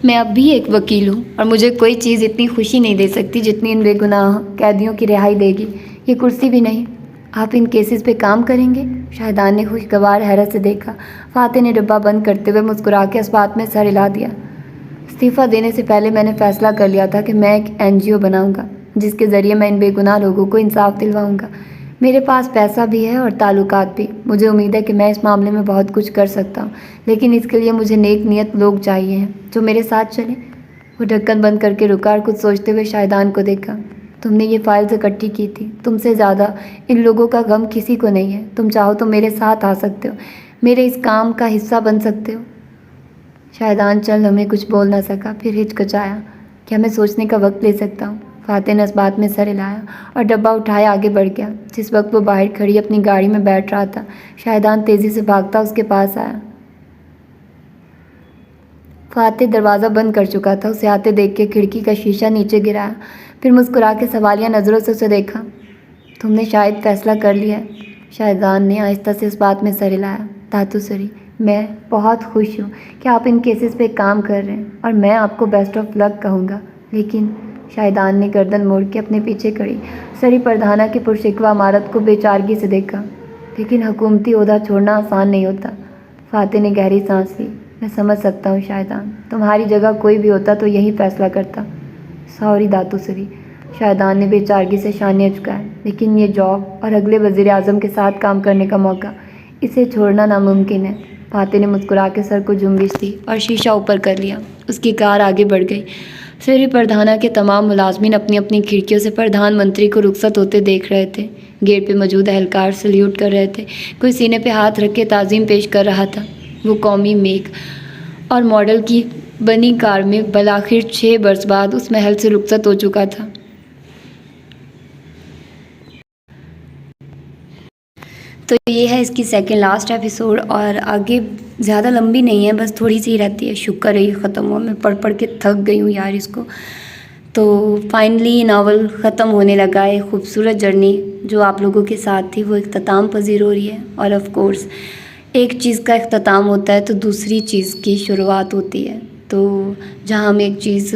میں اب بھی ایک وکیل ہوں، اور مجھے کوئی چیز اتنی خوشی نہیں دے سکتی جتنی ان بے گناہ قیدیوں کی رہائی دے گی، یہ کرسی بھی نہیں۔ آپ ان کیسز پہ کام کریں گے؟ شاہدان نے خوشگوار حیرت سے دیکھا۔ فاتح نے ڈبہ بند کرتے ہوئے مسکرا کے اس بات میں سر ہلا دیا۔ استعفیٰ دینے سے پہلے میں نے فیصلہ کر لیا تھا کہ میں ایک NGO بناؤں گا جس کے ذریعے میں ان بے گناہ لوگوں کو انصاف دلواؤں گا۔ میرے پاس پیسہ بھی ہے اور تعلقات بھی، مجھے امید ہے کہ میں اس معاملے میں بہت کچھ کر سکتا ہوں، لیکن اس کے لیے مجھے نیک نیت لوگ چاہیے ہیں جو میرے ساتھ چلیں۔ وہ ڈھکن بند کر کے رکا اور کچھ سوچتے ہوئے شاہدان کو دیکھا۔ تم نے یہ فائلز اکٹھی کی تھی، تم سے زیادہ ان لوگوں کا غم کسی کو نہیں ہے، تم چاہو تو میرے ساتھ آ سکتے ہو، میرے اس کام کا حصہ بن سکتے ہو۔ شاہدان چند لمحے کچھ بول نہ سکا، پھر ہچکچایا۔ کیا میں سوچنے کا وقت لے سکتا ہوں؟ فاتح نے اس بات میں سر ہلایا اور ڈبہ اٹھائے آگے بڑھ گیا۔ جس وقت وہ باہر کھڑی اپنی گاڑی میں بیٹھ رہا تھا، شاہدان تیزی سے بھاگتا اس کے پاس آیا۔ فاتح دروازہ بند کر چکا تھا، اسے آتے دیکھ کے کھڑکی کا شیشہ نیچے گرایا، پھر مسکرا کے سوالیہ نظروں سے اسے دیکھا۔ تم نے شاید فیصلہ کر لیا ہے؟ شاہدان نے آہستہ سے اس بات میں سر ہلایا۔ دھاتو سری، میں بہت خوش ہوں کہ آپ ان کیسز پہ کام کر رہے ہیں، اور میں آپ کو بیسٹ آف لک کہوں گا، لیکن شاہدان نے گردن موڑ کے اپنے پیچھے کھڑی سری پردھانا کی پرشکوہ عمارت کو بے چارگی سے دیکھا۔ لیکن حکومتی عہدہ چھوڑنا آسان نہیں ہوتا۔ فاتح نے گہری سانس لی۔ میں سمجھ سکتا ہوں شاہدان، تمہاری جگہ کوئی بھی ہوتا تو یہی فیصلہ کرتا۔ سوری دھاتو سری، شاہدان نے بے چارگی سے شانے جھکائے، لیکن یہ جاب اور اگلے وزیر اعظم کے ساتھ کام کرنے کا موقع، اسے چھوڑنا ناممکن ہے۔ فاتح نے مسکرا کے سر کو جنبش دی اور شیشہ اوپر کر لیا۔ اس کی کار آگے بڑھ گئی۔ سری پردھانا کے تمام ملازمین اپنی اپنی کھڑکیوں سے پردھان منتری کو رخصت ہوتے دیکھ رہے تھے۔ گیٹ پہ موجود اہلکار سلیوٹ کر رہے تھے، کوئی سینے پہ ہاتھ رکھ کے تعظیم پیش کر رہا تھا۔ وہ قومی میک اور ماڈل کی بنی کار میں بالآخر 6 برس بعد اس محل سے رخصت ہو چکا تھا۔ تو یہ ہے اس کی سیکنڈ لاسٹ ایپیسوڈ، اور آگے زیادہ لمبی نہیں ہے، بس تھوڑی سی رہتی ہے۔ شکر ہے یہ ختم ہوا، میں پڑھ پڑھ کے تھک گئی ہوں یار اس کو۔ تو فائنلی یہ ناول ختم ہونے لگا ہے۔ خوبصورت جرنی جو آپ لوگوں کے ساتھ تھی وہ اختتام پذیر ہو رہی ہے، اور آف کورس ایک چیز کا اختتام ہوتا ہے تو دوسری چیز کی شروعات ہوتی ہے۔ تو جہاں ہم ایک چیز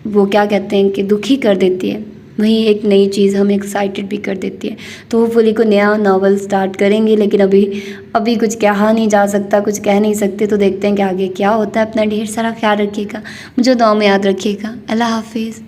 وہ کیا کہتے ہیں کہ دکھی کر دیتی ہے، وہیں ایک نئی چیز ہمیں ایکسائٹڈ بھی کر دیتی ہے۔ تو وہ فلی کو نیا ناول سٹارٹ کریں گے، لیکن ابھی کچھ کہا نہیں جا سکتا، کچھ کہہ نہیں سکتے، تو دیکھتے ہیں کہ آگے کیا ہوتا ہے۔ اپنا ڈھیر سارا خیال رکھیے گا، مجھے دعا میں یاد رکھیے گا۔ اللہ حافظ۔